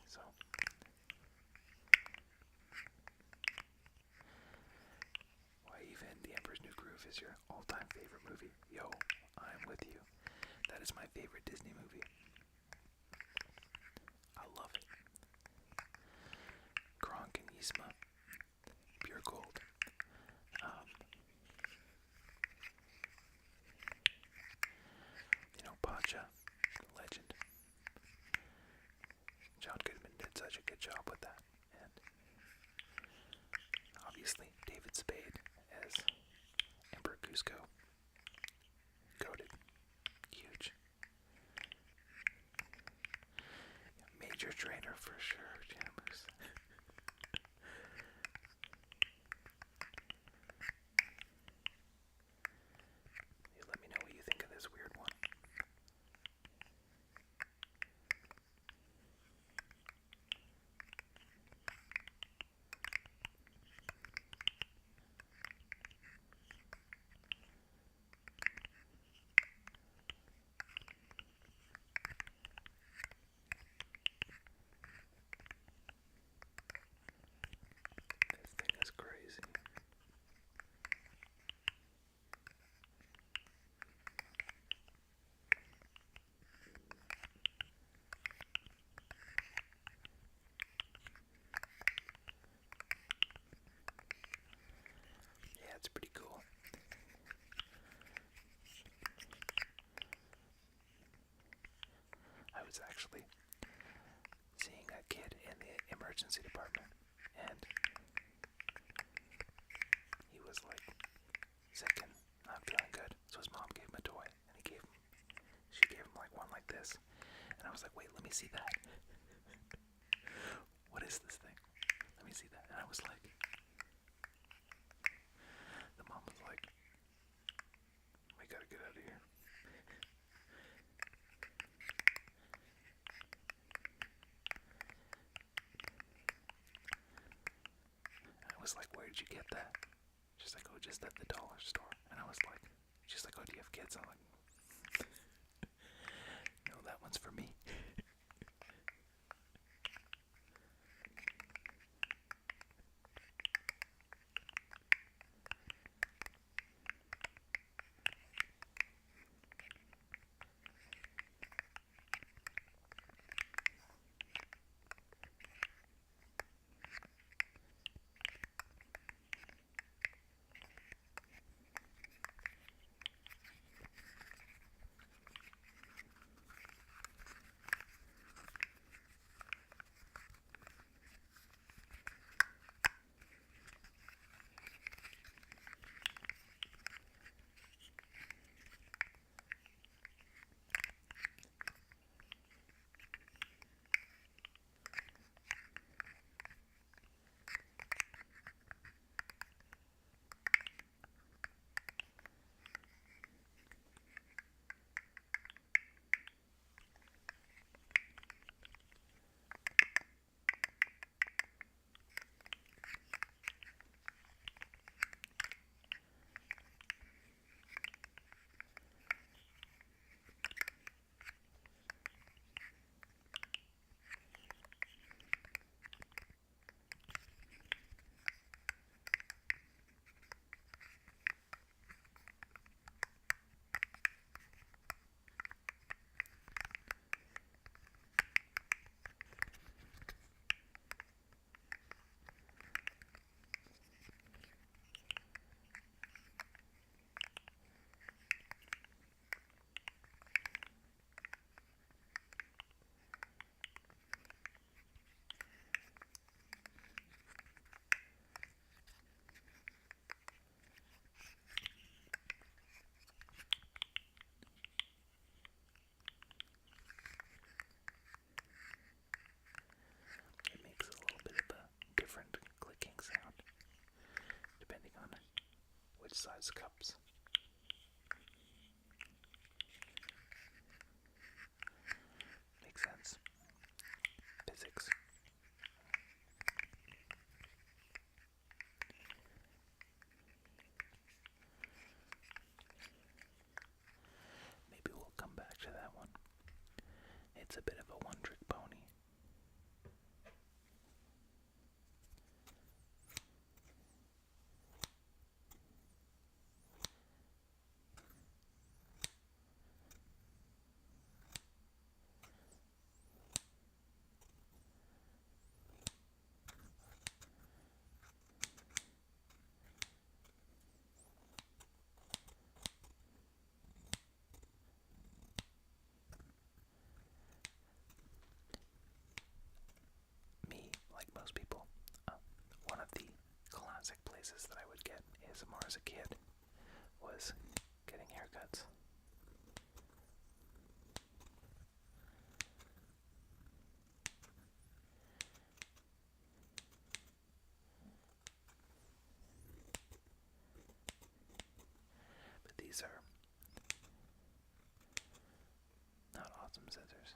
A: So, why even The Emperor's New Groove is your all-time favorite movie? Yo, I'm with you. That is my favorite Disney movie. I love it. Kronk and Yzma, pure gold. Pacha, legend. John Goodman did such a good job with that. And obviously, David Spade as Emperor Cusco. Goated. Huge. Major trainer for sure, Jamus. You let me know what you think of this weird one. This thing is crazy. Yeah, it's pretty cool. I was actually seeing a kid in the emergency department, and he was sick and not feeling good. So his mom gave him a toy, and she gave him one like this, and I was like, wait, let me see that. What is this thing? Let me see that. And I was like, the mom was like, we gotta get out of here. And I was like, where did you get that? She's like, oh, just at the dollar store. And I was like, she's like, oh, do you have kids? I'm like, no, that one's for me. size cups. Makes sense. Physics. Maybe we'll come back to that one. It's a bit of a one-trick pony. Me, like most people, one of the classic places that I would get ASMR as a kid was getting haircuts. But these are not awesome scissors.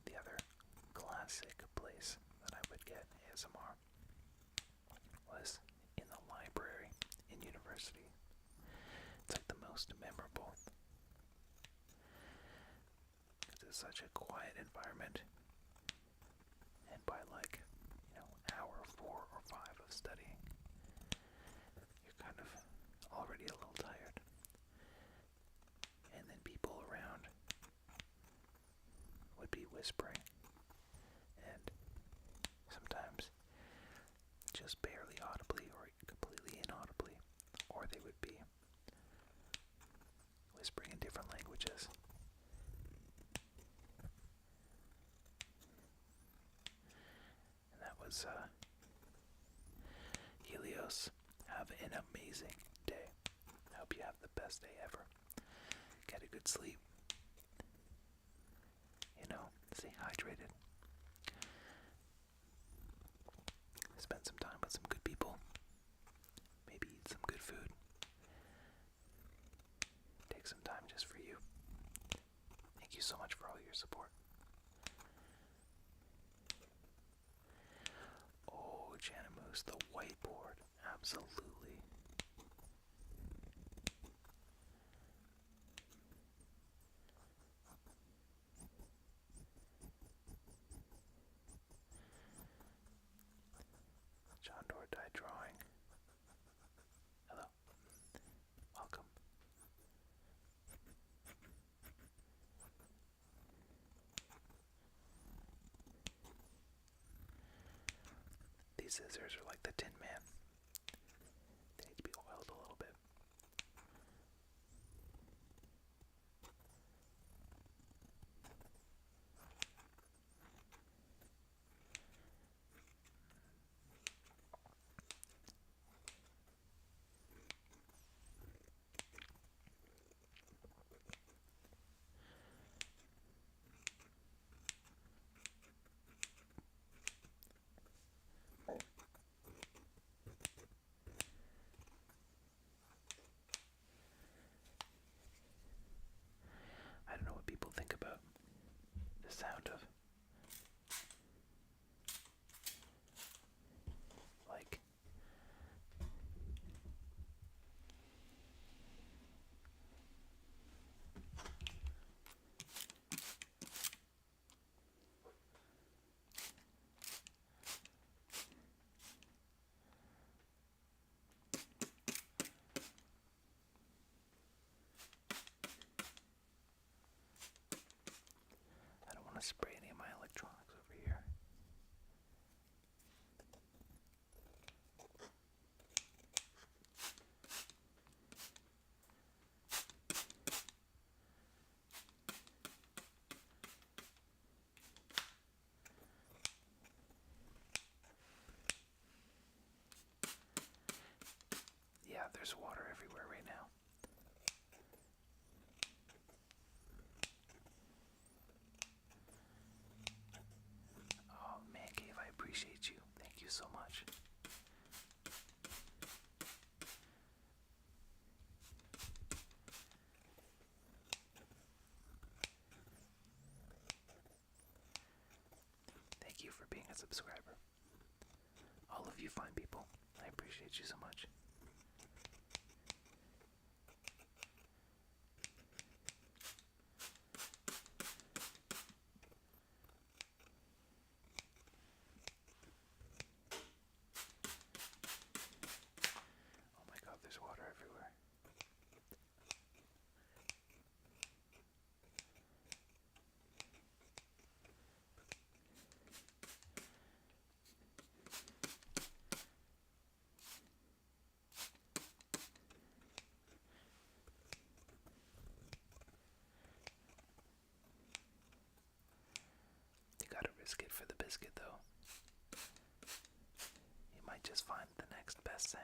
A: The other classic place that I would get ASMR was in the library in university. It's like the most memorable because it's such a quiet environment, and by like, hour 4 or 5 of studying, you're kind of already a little tired, and then people around would be whispering, and sometimes just barely audibly or completely inaudibly, or they would be whispering in different languages. And that was Helios. Have an amazing day. I hope you have the best day ever. Get a good sleep. Stay hydrated. Spend some time with some good people. Maybe eat some good food. Take some time just for you. Thank you so much for all your support. Oh, Janamoose, the whiteboard. Absolutely. John Doerr died drawing. Hello. Welcome. These scissors are like the Tin Man. They need to be oiled a little bit. I don't know what people think about the sound of like I don't want to spray any of my electronics over here. for being a subscriber. All of you fine people, I appreciate you so much. Oh my god, there's water everywhere. You gotta risk it for the biscuit, though. You might just find the next best sound.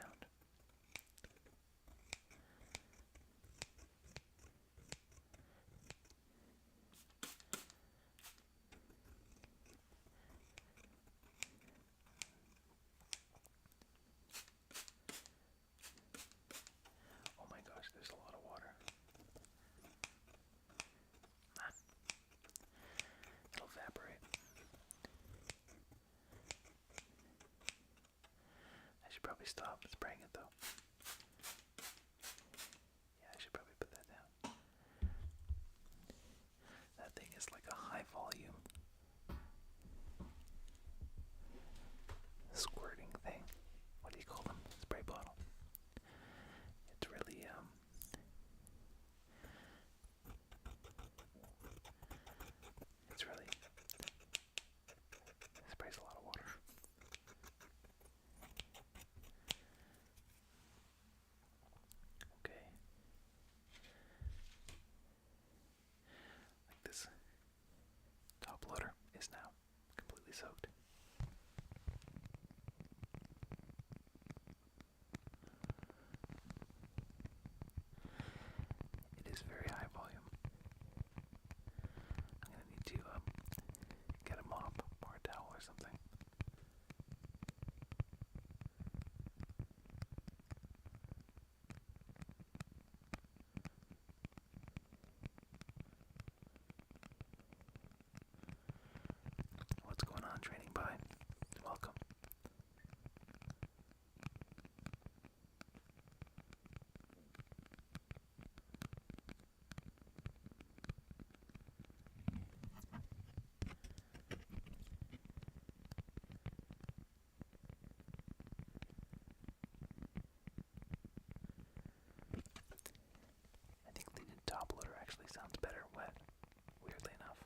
A: Oh my gosh, there's a lot of water. It'll evaporate. I should probably stop spraying it though. Yeah, I should probably put that down. That thing is like a high volume squirting thing. What do you call them? Spray bottle. It's really it's really it sprays a lot of water. Okay. Like this top loader is now completely soaked. It is very high volume. I'm gonna need to get a mop or a towel or something. What's going on, Training By? Welcome. I think the top loader actually sounds better wet, weirdly enough.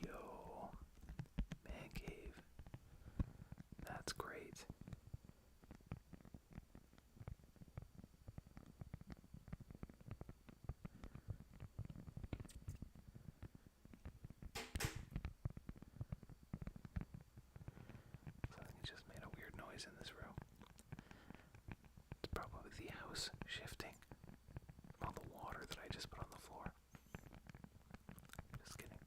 A: Yo, man cave. That's great. Something just made a weird noise in this room. It's probably the house shifting from all the water that I just put on the floor. Just kidding.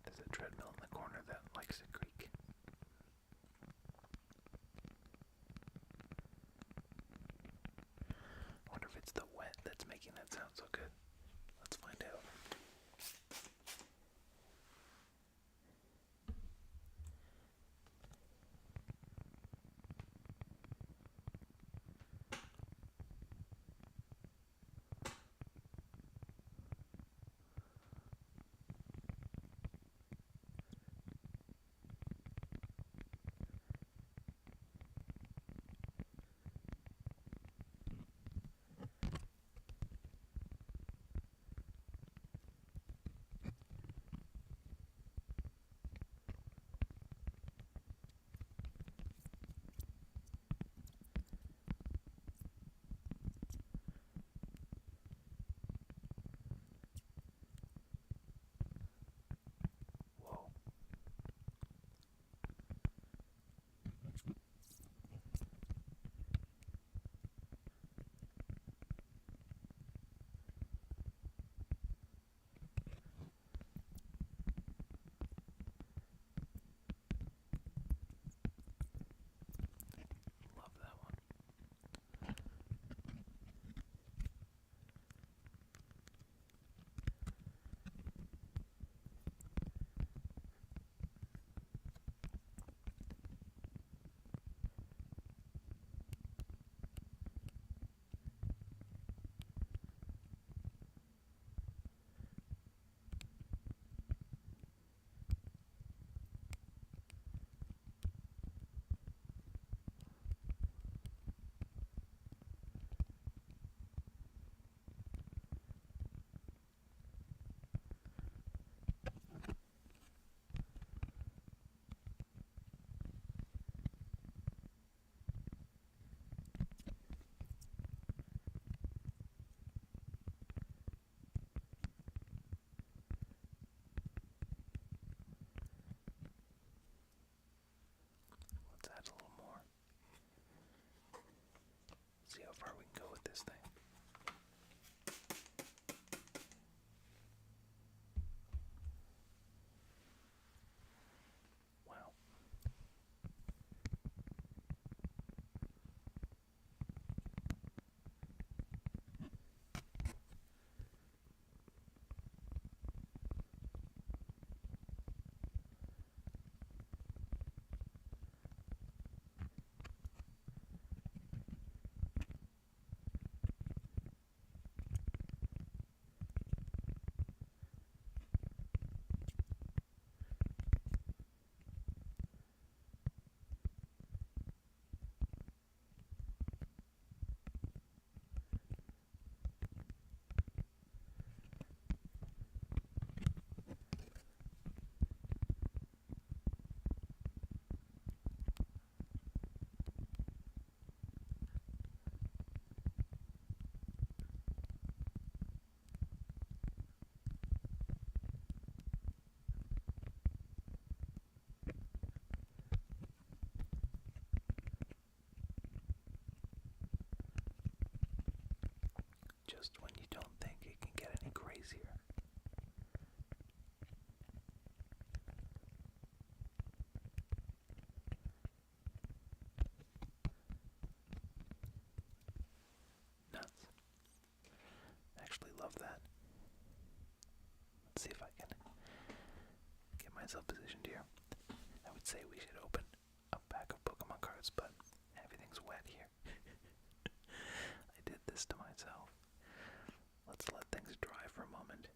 A: There's a treadmill in the corner that likes to creak. I wonder if it's the wet that's making that sound so good. Let's find out. trees here. Nuts. I actually love that. Let's see if I can get myself positioned here. I would say we should open a pack of Pokemon cards, but everything's wet here. I did this to myself. Let's let things dry for a moment.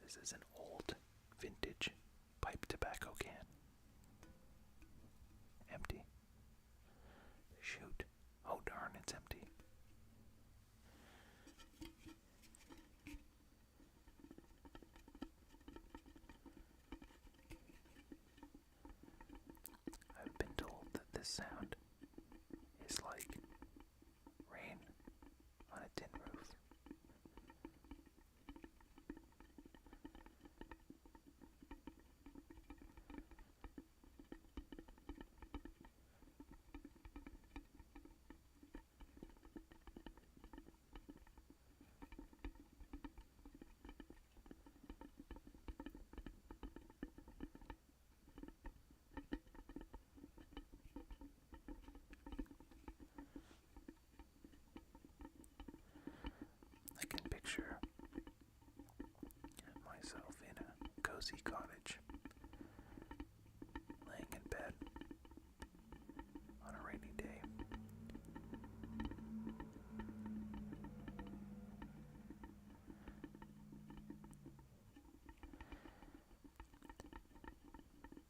A: This is an old, vintage pipe tobacco can. Empty. Shoot. Oh darn, it's empty. I've been told that this sound is like rain on a tin roof. I can picture myself in a cozy cottage, laying in bed on a rainy day.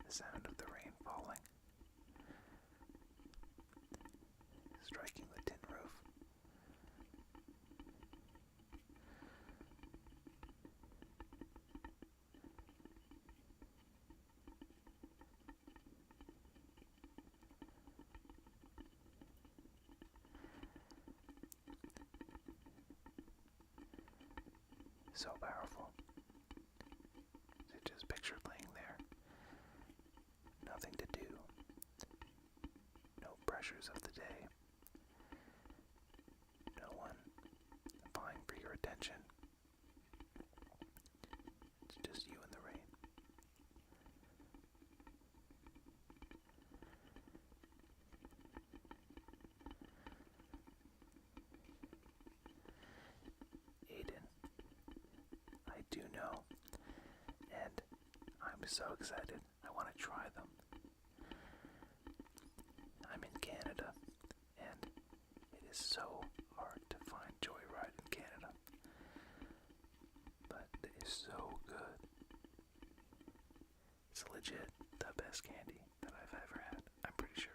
A: The sound of the rain falling, striking the tin roof. So powerful. So just picture laying there. Nothing to do. No pressures of the day. No one vying for your attention. It's just you and the rain. Aiden, I do know, and I'm so excited. I want to try them. I'm in Canada, and it is so hard to find Joyride in Canada, but it is so good. It's legit the best candy that I've ever had, I'm pretty sure.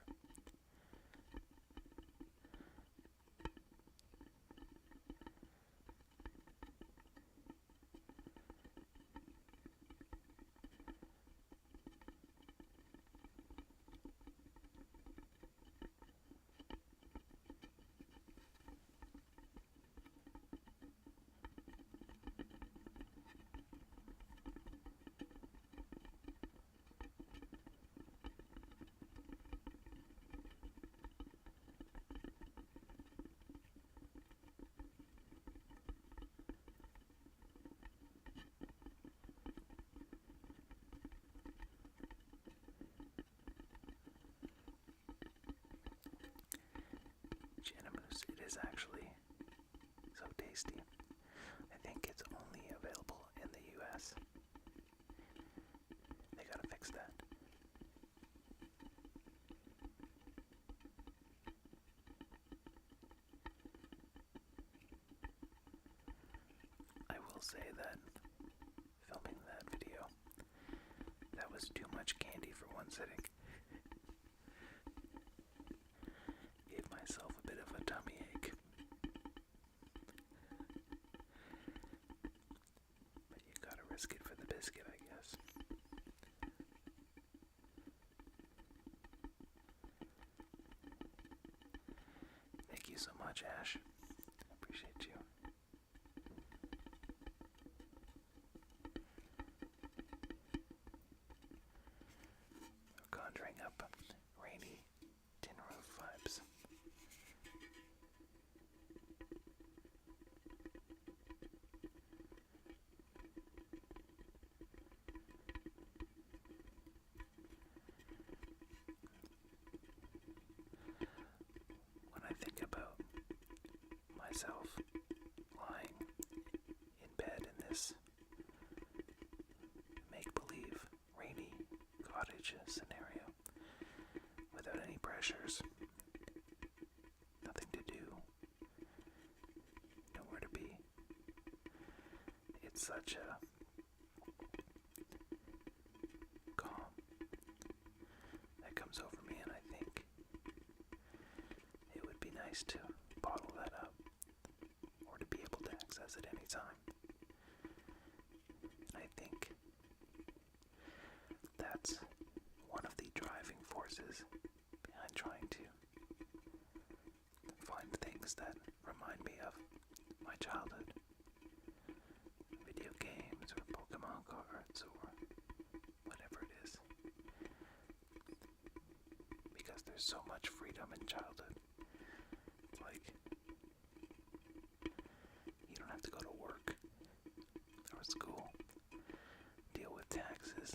A: Genomus, it is actually so tasty. I think it's only available in the US. They gotta fix that. I will say that filming that video, that was too much candy for one sitting. Gave myself a bit of a tummy ache. But you gotta risk it for the biscuit, I guess. Thank you so much, Ash. I appreciate you. We're conjuring up rainy tin roof vibes. myself lying in bed in this make-believe rainy cottage scenario without any pressures, nothing to do, nowhere to be. It's such a calm that comes over me, and I think it would be nice to bottle that up or to be able to access it anytime. And I think that's one of the driving forces behind trying to find things that remind me of my childhood. Video games or Pokemon cards or whatever it is. Because there's so much freedom in childhood. It's like you don't have to go to work or school, deal with taxes.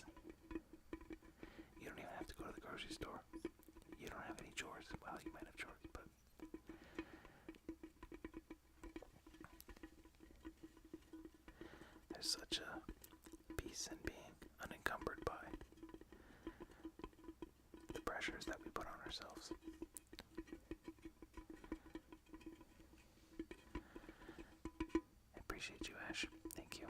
A: You don't even have to go to the grocery store. You don't have any chores. Well, you might have chores, but there's such a peace in being unencumbered by the pressures that we put on ourselves. I appreciate you, Ash. Thank you.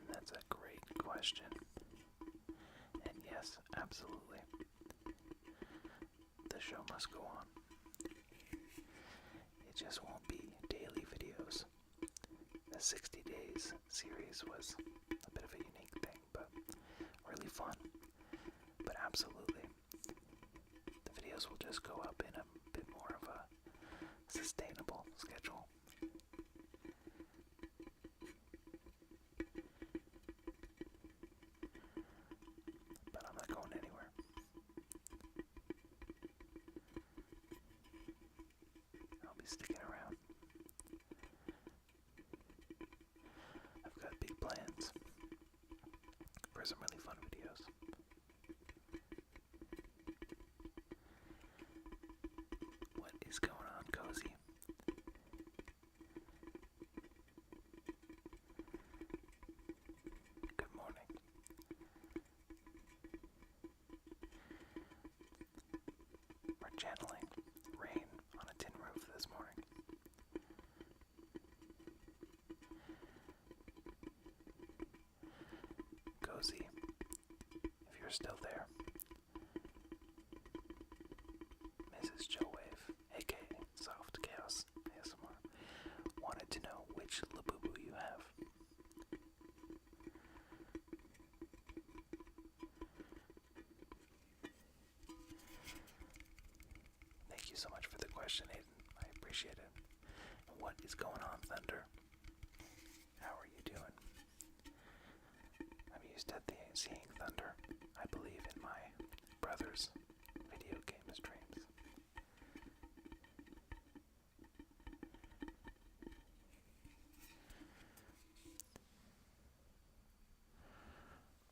A: That's a great question. And yes, absolutely. The show must go on. It just won't be daily videos. The 60 Days series was a bit of a unique thing, but really fun. But absolutely, the videos will just go up in a bit more of a sustainable schedule. But I'm not going anywhere. I'll be sticking around. I've got big plans for some really fun videos. What is going on, Cozy? Good morning. We're channeling rain on a tin roof this morning. Cozy, if you're still there, Mrs. Joe Wave, aka Soft Chaos ASMR, wanted to know which Labubu you have. Thank you so much for the question, Aiden. I appreciate it. What is going on, Thunder? How are you doing? I'm used to seeing thunder. I believe in my brother's video game streams.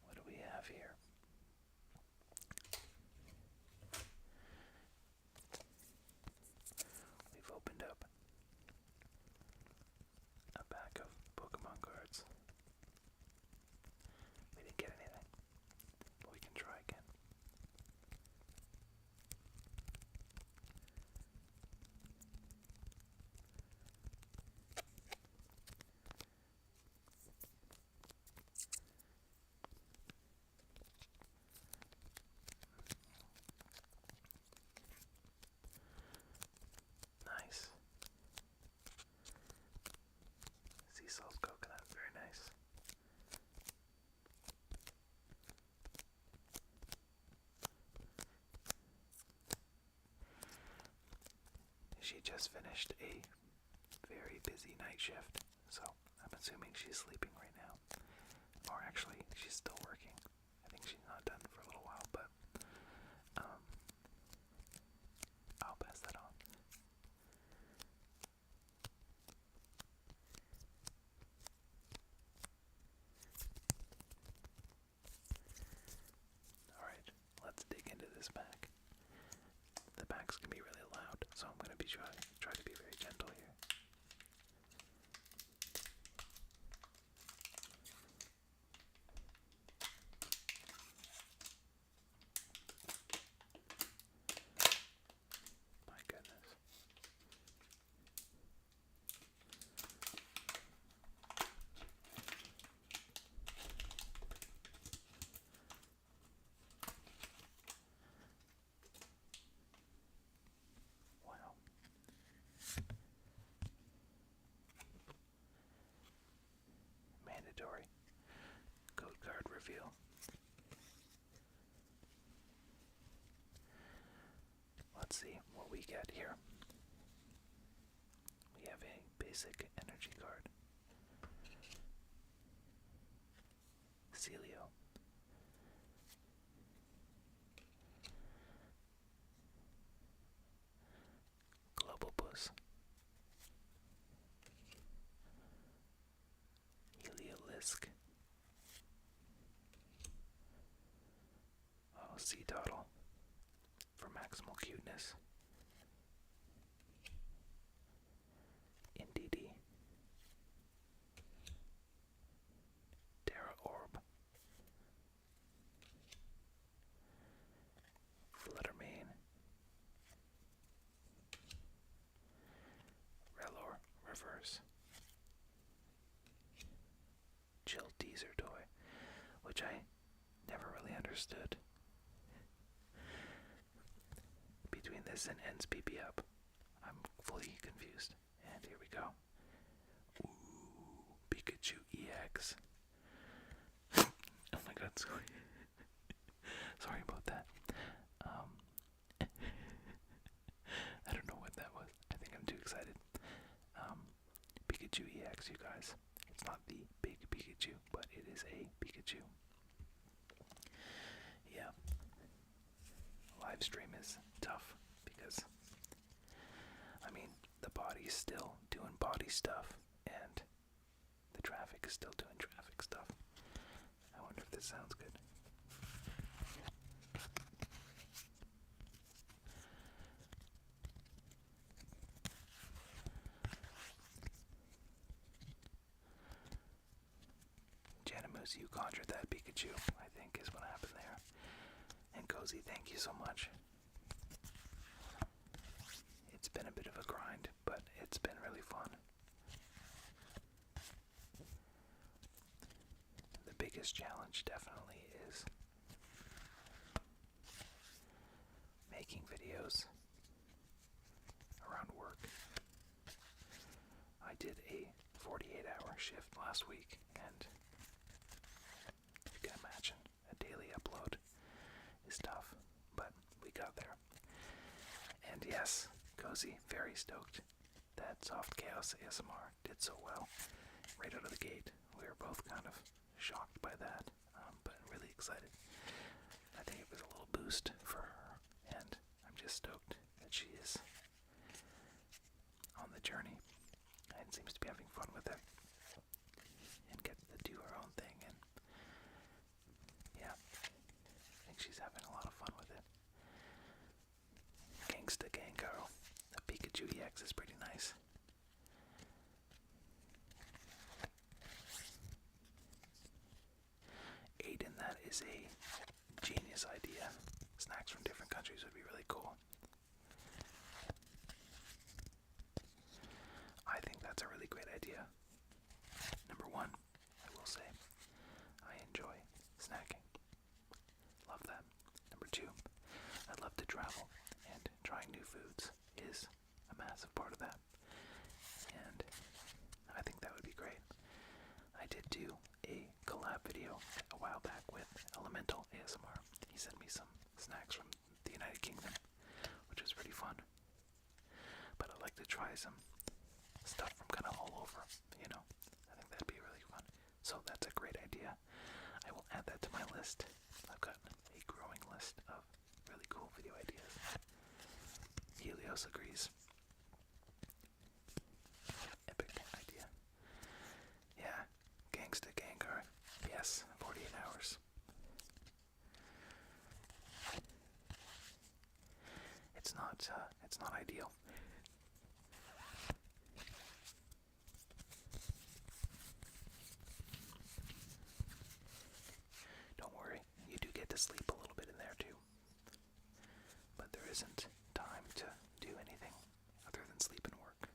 A: What do we have here? We've opened up a pack of Pokemon cards. We didn't get anything, but we can try again. Nice. Sea salt coconut, very nice. She just finished a very busy night shift, so I'm assuming she's sleeping right now. Or actually, she's still working. I think she's not done for a little while, but I'll pass that on. Alright, let's dig into this pack. The packs can be really loud, so I'm going to try to be very gentle here. My goodness. Wow. Mandatory code card reveal. Let's see what we get here. We have a basic energy card. Celio. Global Bus. Heliolisk. Oh, Sea Toddle for maximal cuteness. NDD. Terra Orb. Fluttermane. Relor Reverse. Chill Teaser Toy, which I never really understood. Between this and Ends PP Up, I'm fully confused. And here we go. Ooh, Pikachu EX. Oh my god, sorry. Sorry about that. I don't know what that was. I think I'm too excited. Pikachu EX, you guys. It's not the big Pikachu, but it is a Pikachu. Yeah. Live stream is tough because, I mean, the body's still doing body stuff and the traffic is still doing traffic stuff. I wonder if this sounds good. Janimus, you conjured that Pikachu, I think is what happened there. And Cozy, thank you so much. It's been a bit of a grind, but it's been really fun. The biggest challenge definitely is making videos around work. I did a 48-hour shift last week, and you can imagine a daily upload is tough, but we got there. And yes, Cozy, very stoked that Soft Chaos ASMR did so well right out of the gate. We were both kind of shocked by that, but really excited. boost for her, and I'm just stoked that she is on the journey and seems to be having fun with it and gets to do her own thing. And yeah, I think she's having a lot of fun with it. Gangsta Gang Girl. The Pikachu EX is pretty nice. Aiden, that is a genius idea. Snacks from different countries would be really cool. I think that's a really great idea. Number one, I will say, I enjoy snacking. Love that. Number two, I love to travel, and trying new foods is a massive part of that. And I think that would be great. I did do a collab video a while back with Elemental ASMR. He sent me some snacks from the United Kingdom, which was pretty fun. But I'd like to try some stuff from kind of all over, you know. I think that'd be really fun. So that's a great idea. I will add that to my list. I've got a growing list of really cool video ideas. Helios agrees. Epic idea. Yeah, Gangsta Gengar. Yes, 48 hours. It's not ideal. Don't worry, you do get to sleep a little bit in there too. But there isn't time to do anything other than sleep and work.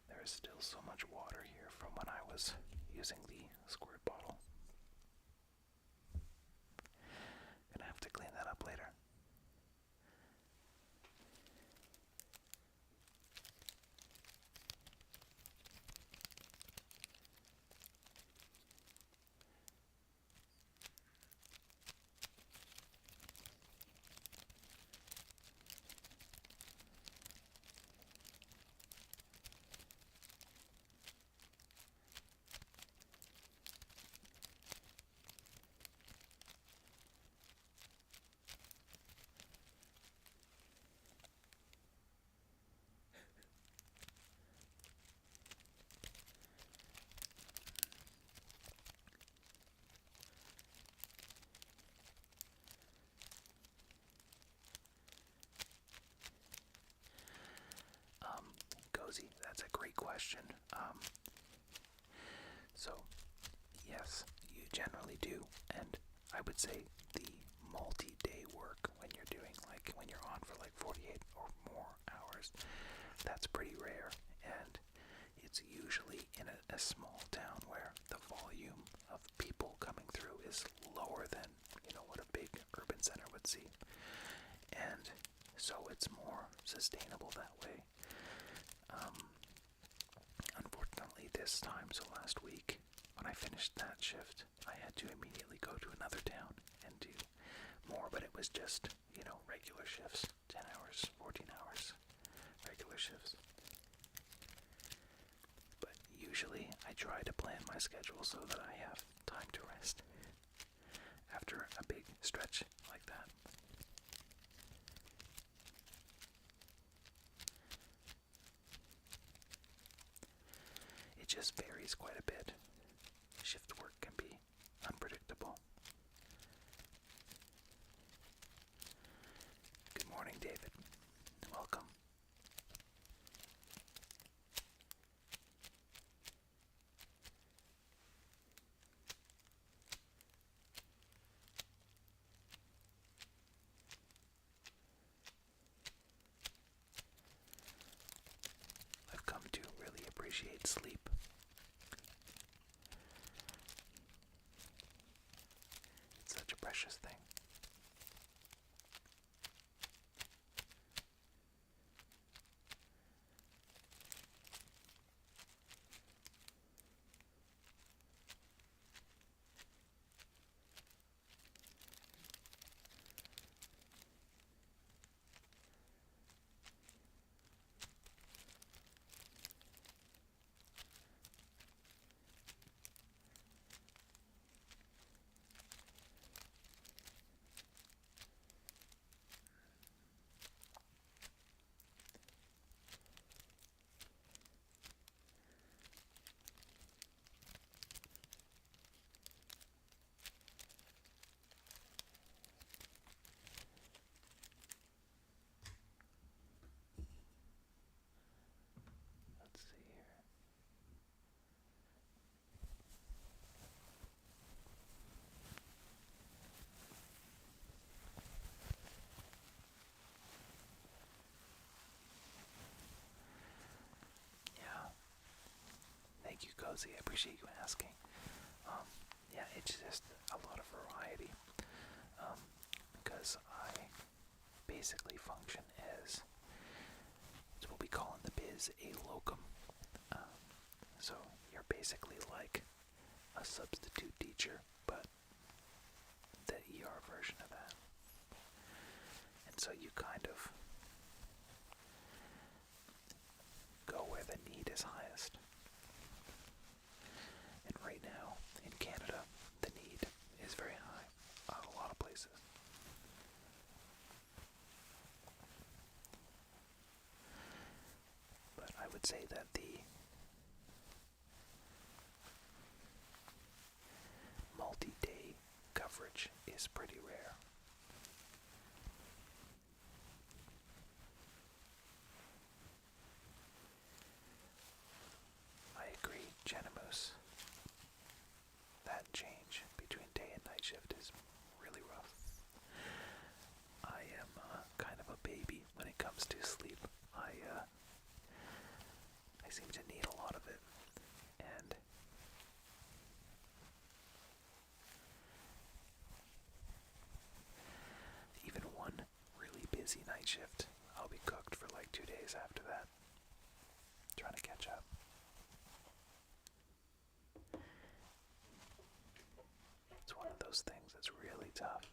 A: There is still so much water here from when I was using the squirt bottle. Gonna have to clean that up later. Cozy, that's a great question. So, yes, you generally do, and I would say the multi-day work when you're doing, like, when you're on for like 48 or more hours, that's pretty rare, and it's usually in a small town where the volume of people coming through is lower than, you know, what a big urban center would see, and so it's more sustainable that way. Unfortunately, this time, so last week, when I finished that shift, I had to immediately go to another town and do more, but it was just, you know, regular shifts, 10 hours, 14 hours, regular shifts. But usually, I try to plan my schedule so that I have time to rest after a big stretch like that. It just varies quite a bit. Shift work can be unpredictable. Good morning, David. Welcome. I've come to really appreciate sleep. It's such a precious thing. Thank you, Cozy. I appreciate you asking. Yeah, it's just a lot of variety. Because I basically function as, it's what we call in the biz, a locum. So you're basically like a substitute teacher, but the ER version of that. And so you kind of go where the need is highest. And right now, in Canada, the need is very high at a lot of places. But I would say that the multi-day coverage is pretty rare. I agree, Genemus. That change between day and night shift is really rough. I am kind of a baby when it comes to sleep. I seem to need a lot of it, and even one really busy night shift, I'll be cooked for like 2 days after that, trying to catch up. It's one of those things that's really tough.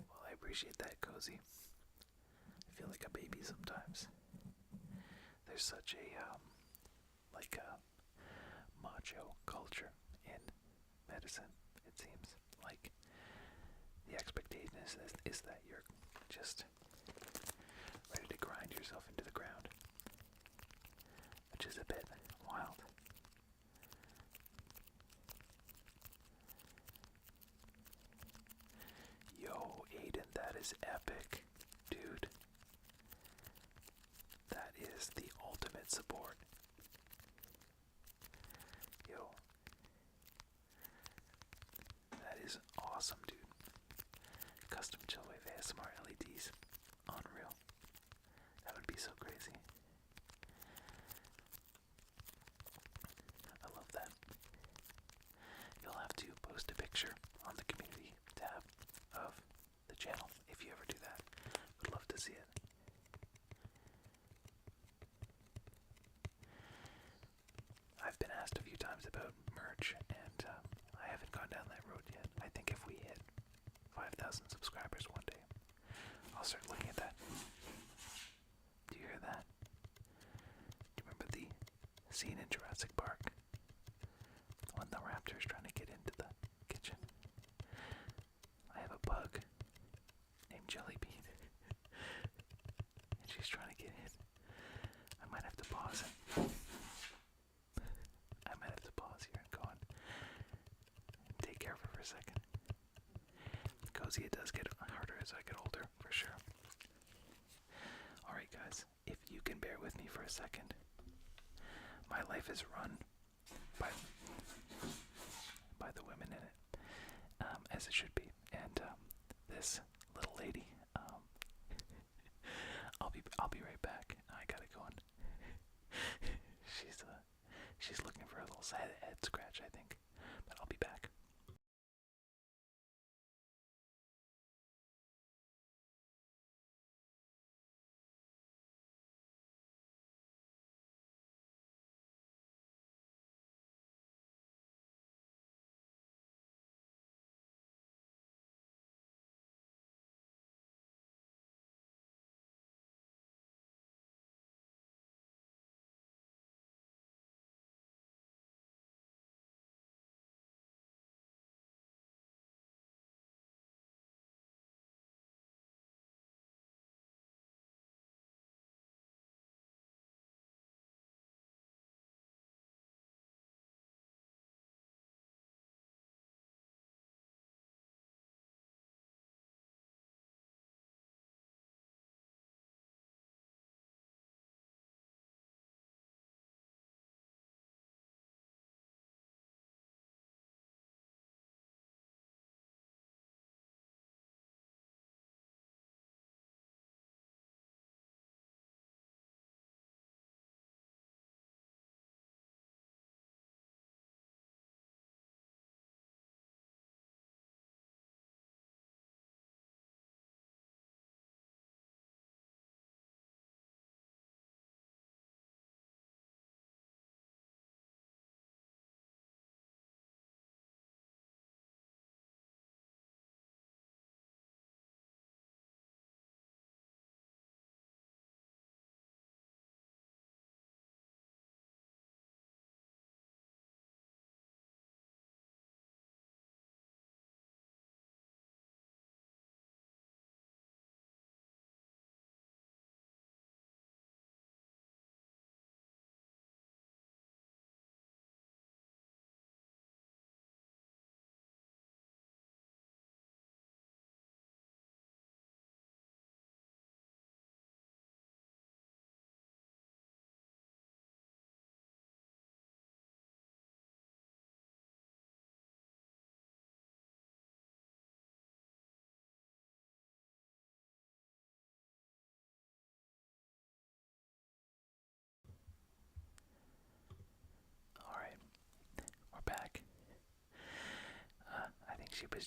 A: Well, I appreciate that, Cozy. I feel like a baby sometimes. There's such a, like a macho culture in medicine, it seems. Like, the expectation is that you're just ready to grind yourself into the ground, which is a bit wild. Yo, Aiden, that is epic, dude. That is the ultimate support. Yo, that is awesome, dude. Custom chillwave ASMR LEDs. Unreal. That would be so crazy. I love that. You'll have to post a picture on the community tab of the channel if you ever do that. Would love to see it. I've been asked a few times about merch, and I haven't gone down that road yet. I think if we hit 5,000 subscribers one day, I'll start looking at that. Do you hear that? Do you remember the scene in Jurassic Park when the raptor's trying to get into the kitchen? I have a bug named Jellybean, and she's trying to get in. I might have to pause it. I might have to pause here and go on and take care of her for a second. Cozy, it does get harder as I get older, for sure. Alright guys, if you can bear with me for a second. My life is run by the women in it, as it should be. And this little lady, I'll be right back. I gotta go on. She's looking for a little head scratch, I think. But I'll be back.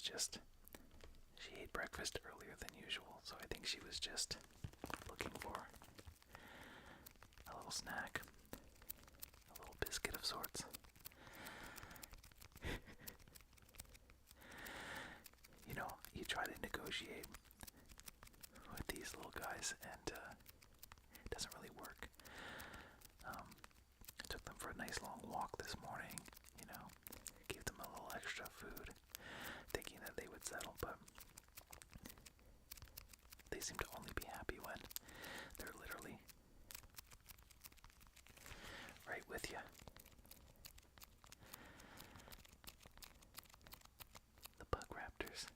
A: she ate breakfast earlier than usual, so I think she was just looking for a little snack, a little biscuit of sorts. You know, you try to negotiate with these little guys, and it doesn't really work. I took them for a nice long walk this morning, you know, gave them a little extra food, thinking that they would settle, but they seem to only be happy when they're literally right with you. The bug raptors.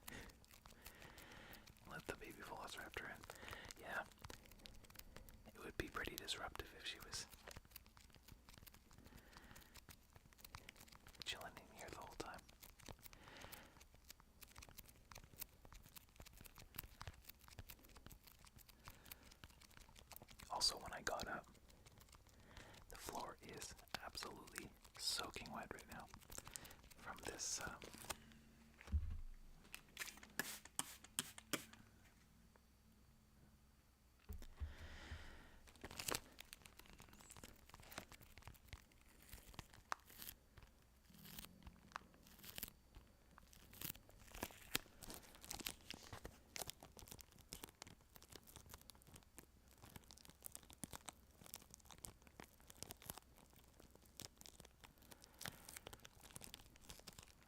A: Let the baby velociraptor in. Yeah. It would be pretty disruptive if she was chilling in here the whole time. Also, when I got up, the floor is absolutely soaking wet right now from this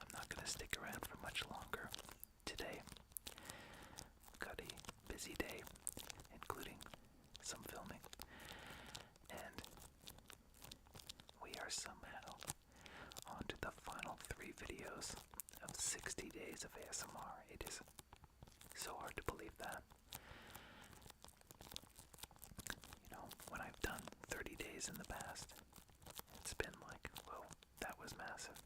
A: I'm not going to stick around for much longer today. Got a busy day, including some filming, and we are somehow on to the final 3 videos of 60 days of ASMR. It is so hard to believe that. You know, when I've done 30 days in the past, it's been like, whoa, that was massive.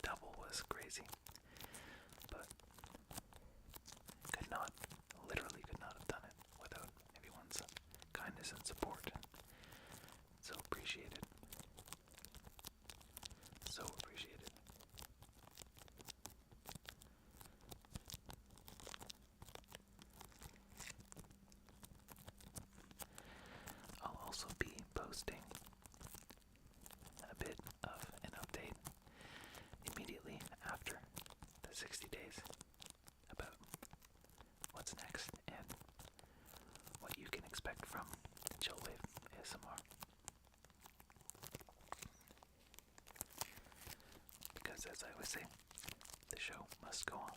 A: Double was crazy, but literally could not have done it without everyone's kindness and support. So appreciated. So appreciated. I'll also be posting a bit of an update immediately after the 60 days about what's next and what you can expect from Chillwave ASMR. Because as I always say, the show must go on.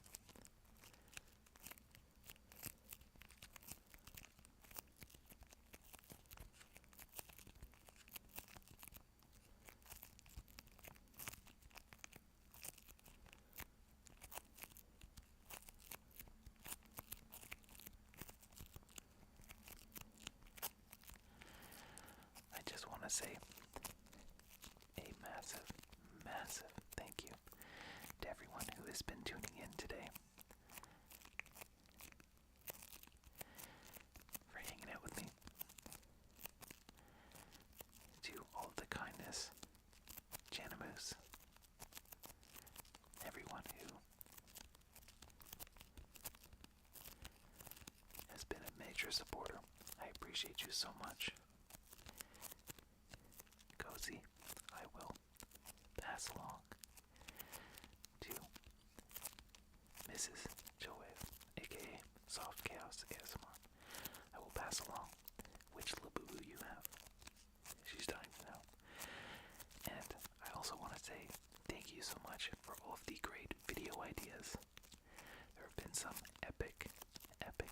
A: I just want to say a massive, massive thank you to everyone who has been tuning in today, for hanging out with me, to all of the kindness, Janamoose, everyone who has been a major supporter. I appreciate you so much. Cozy, I will pass along to Mrs. Chillwave, aka Soft Chaos ASMR. I will pass along which Labubu you have. She's dying to know. And I also want to say thank you so much for all of the great video ideas. There have been some epic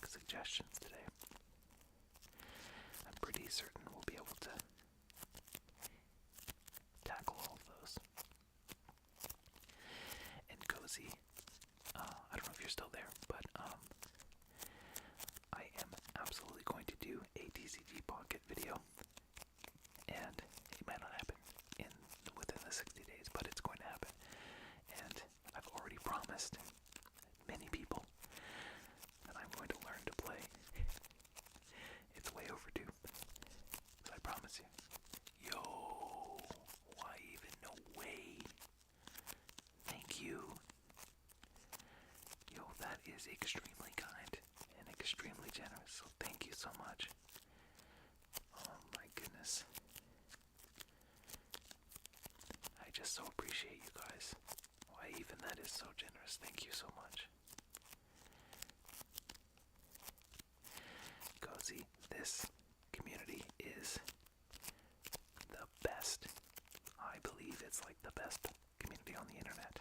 A: suggestions today. I'm pretty certain we'll be able to tackle all of those. And Cozy, I don't know if you're still there, but I am absolutely going to do a TCG Pocket video, and it might not happen within the 60 days, but it's going to happen. And I've already promised many people that I'm going to learn to play is extremely kind and extremely generous, so thank you so much. Oh my goodness. I just so appreciate you guys. Why, even that is so generous. Thank you so much. Cozy, this community is the best. I believe it's like the best community on the internet.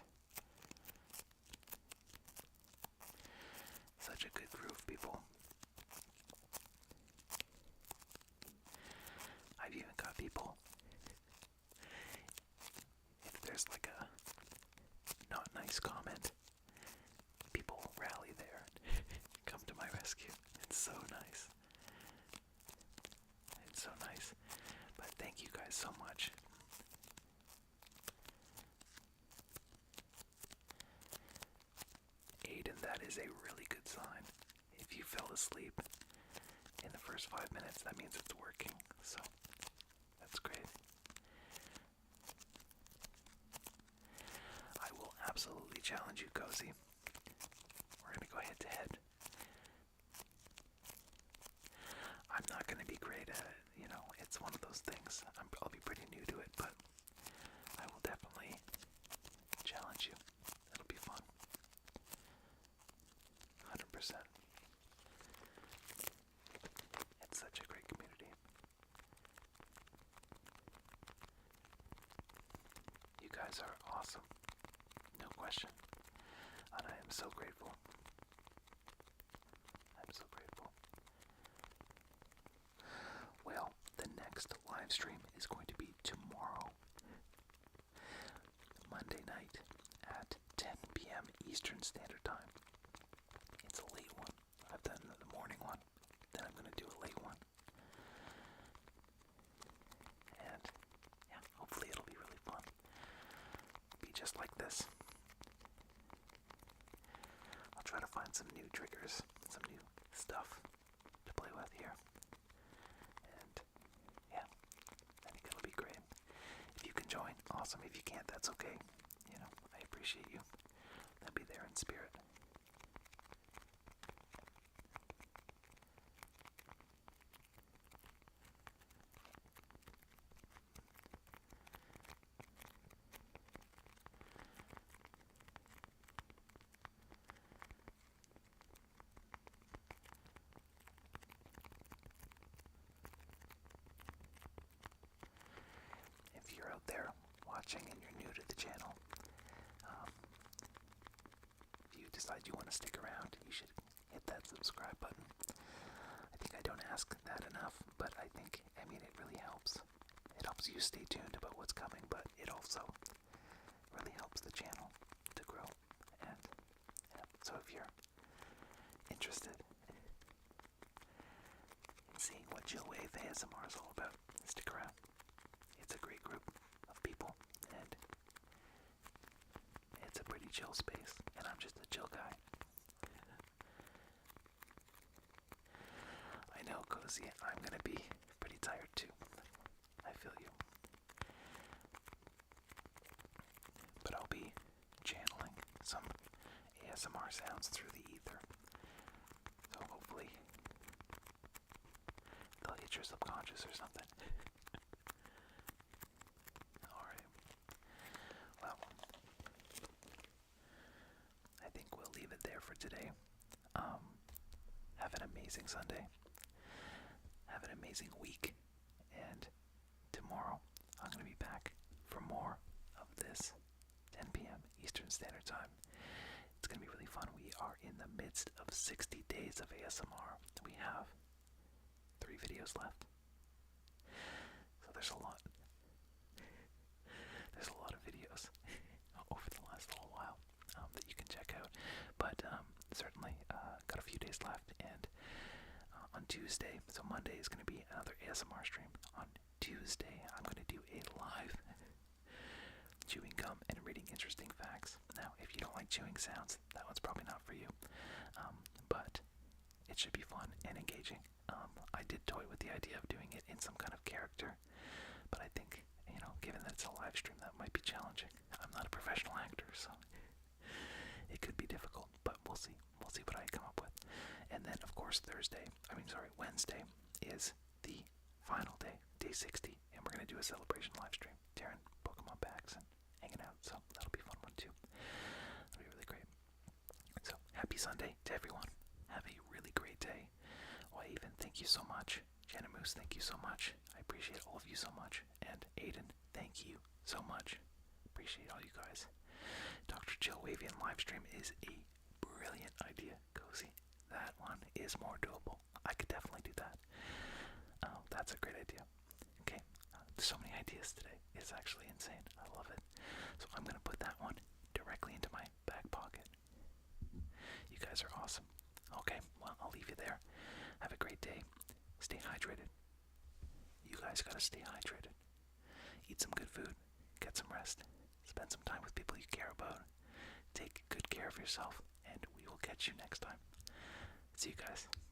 A: Such a good group of people. I've even got people, if there's like a not nice comment, people rally there and come to my rescue. It's so nice. It's so nice. But thank you guys so much. Aiden, that is a really good sign. If you fell asleep in the first 5 minutes, that means it's working. So, that's great. I will absolutely challenge you, Cozy. We're going to go head to head. I'm not going to be great at it, it's one of those things. I'll be pretty new to it, but I will definitely challenge you. It'll be fun. 100%. It's such a great community. You guys are awesome. No question. And I am so grateful. I'm so grateful. Well, the next live stream is going to be tomorrow, Monday night at 10 p.m. Eastern Standard Time. It's a late one. I've done the morning one, then I'm going to do a late one. And yeah, hopefully it'll be really fun. Be just like this. I'll try to find some new triggers, some new stuff to play with here. And yeah, I think it'll be great. If you can join, awesome. If you can't, that's okay. I appreciate you. I'll be there in spirit. If you're out there watching and you're new to the channel, if you decide you want to stick around, you should hit that subscribe button. I think I don't ask that enough, but I mean, it really helps. It helps you stay tuned about what's coming, but it also really helps the channel to grow. And yeah, so if you're interested in seeing what Jill Wave ASMR is all about, stick around. It's a great group of people, and it's a pretty chill space, and I'm just a chill guy. I know, Cozy, I'm gonna be pretty tired too. I feel you. But I'll be channeling some ASMR sounds through the ether. So hopefully they'll hit your subconscious or something. Alright. Well, I think we'll leave it there for today. Have an amazing Sunday. Have an amazing week. And tomorrow, I'm going to be back for more of this 10 p.m. Eastern Standard Time. It's going to be really fun. We are in the midst of 60 days of ASMR. We have 3 videos left. So there's a lot. There's a lot of videos over the last little while that you can check out. But certainly got a few days left. And on Tuesday, so Monday is going to be another ASMR stream. On Tuesday, I'm going to do a live chewing gum and reading interesting facts. Now, if you don't like chewing sounds, that one's probably not for you. But it should be fun and engaging. I did toy with the idea of doing it in some kind of character, but I think, given that it's a live stream, that might be challenging. I'm not a professional actor, so it could be difficult, but we'll see. We'll see what I come up with. And then, of course, Wednesday is the final day, day 60, and we're going to do a celebration live stream, tearing Pokemon packs and hanging out, so that'll be a fun one too. That'll be really great. So, happy Sunday to everyone. Have a really great day. Even thank you so much. Jenna Moose, thank you so much. I appreciate all of you so much. And Aiden, thank you so much. Appreciate all you guys. Dr. Jill Wavian livestream is a brilliant idea, Cozy. That one is more doable. I could definitely do that. Oh, that's a great idea. Okay, so many ideas today. It's actually insane. I love it. So I'm going to put that one directly into my back pocket. You guys are awesome. Okay, well, I'll leave you there. Have a great day. Stay hydrated. You guys gotta stay hydrated. Eat some good food. Get some rest. Spend some time with people you care about. Take good care of yourself. And we will catch you next time. See you guys.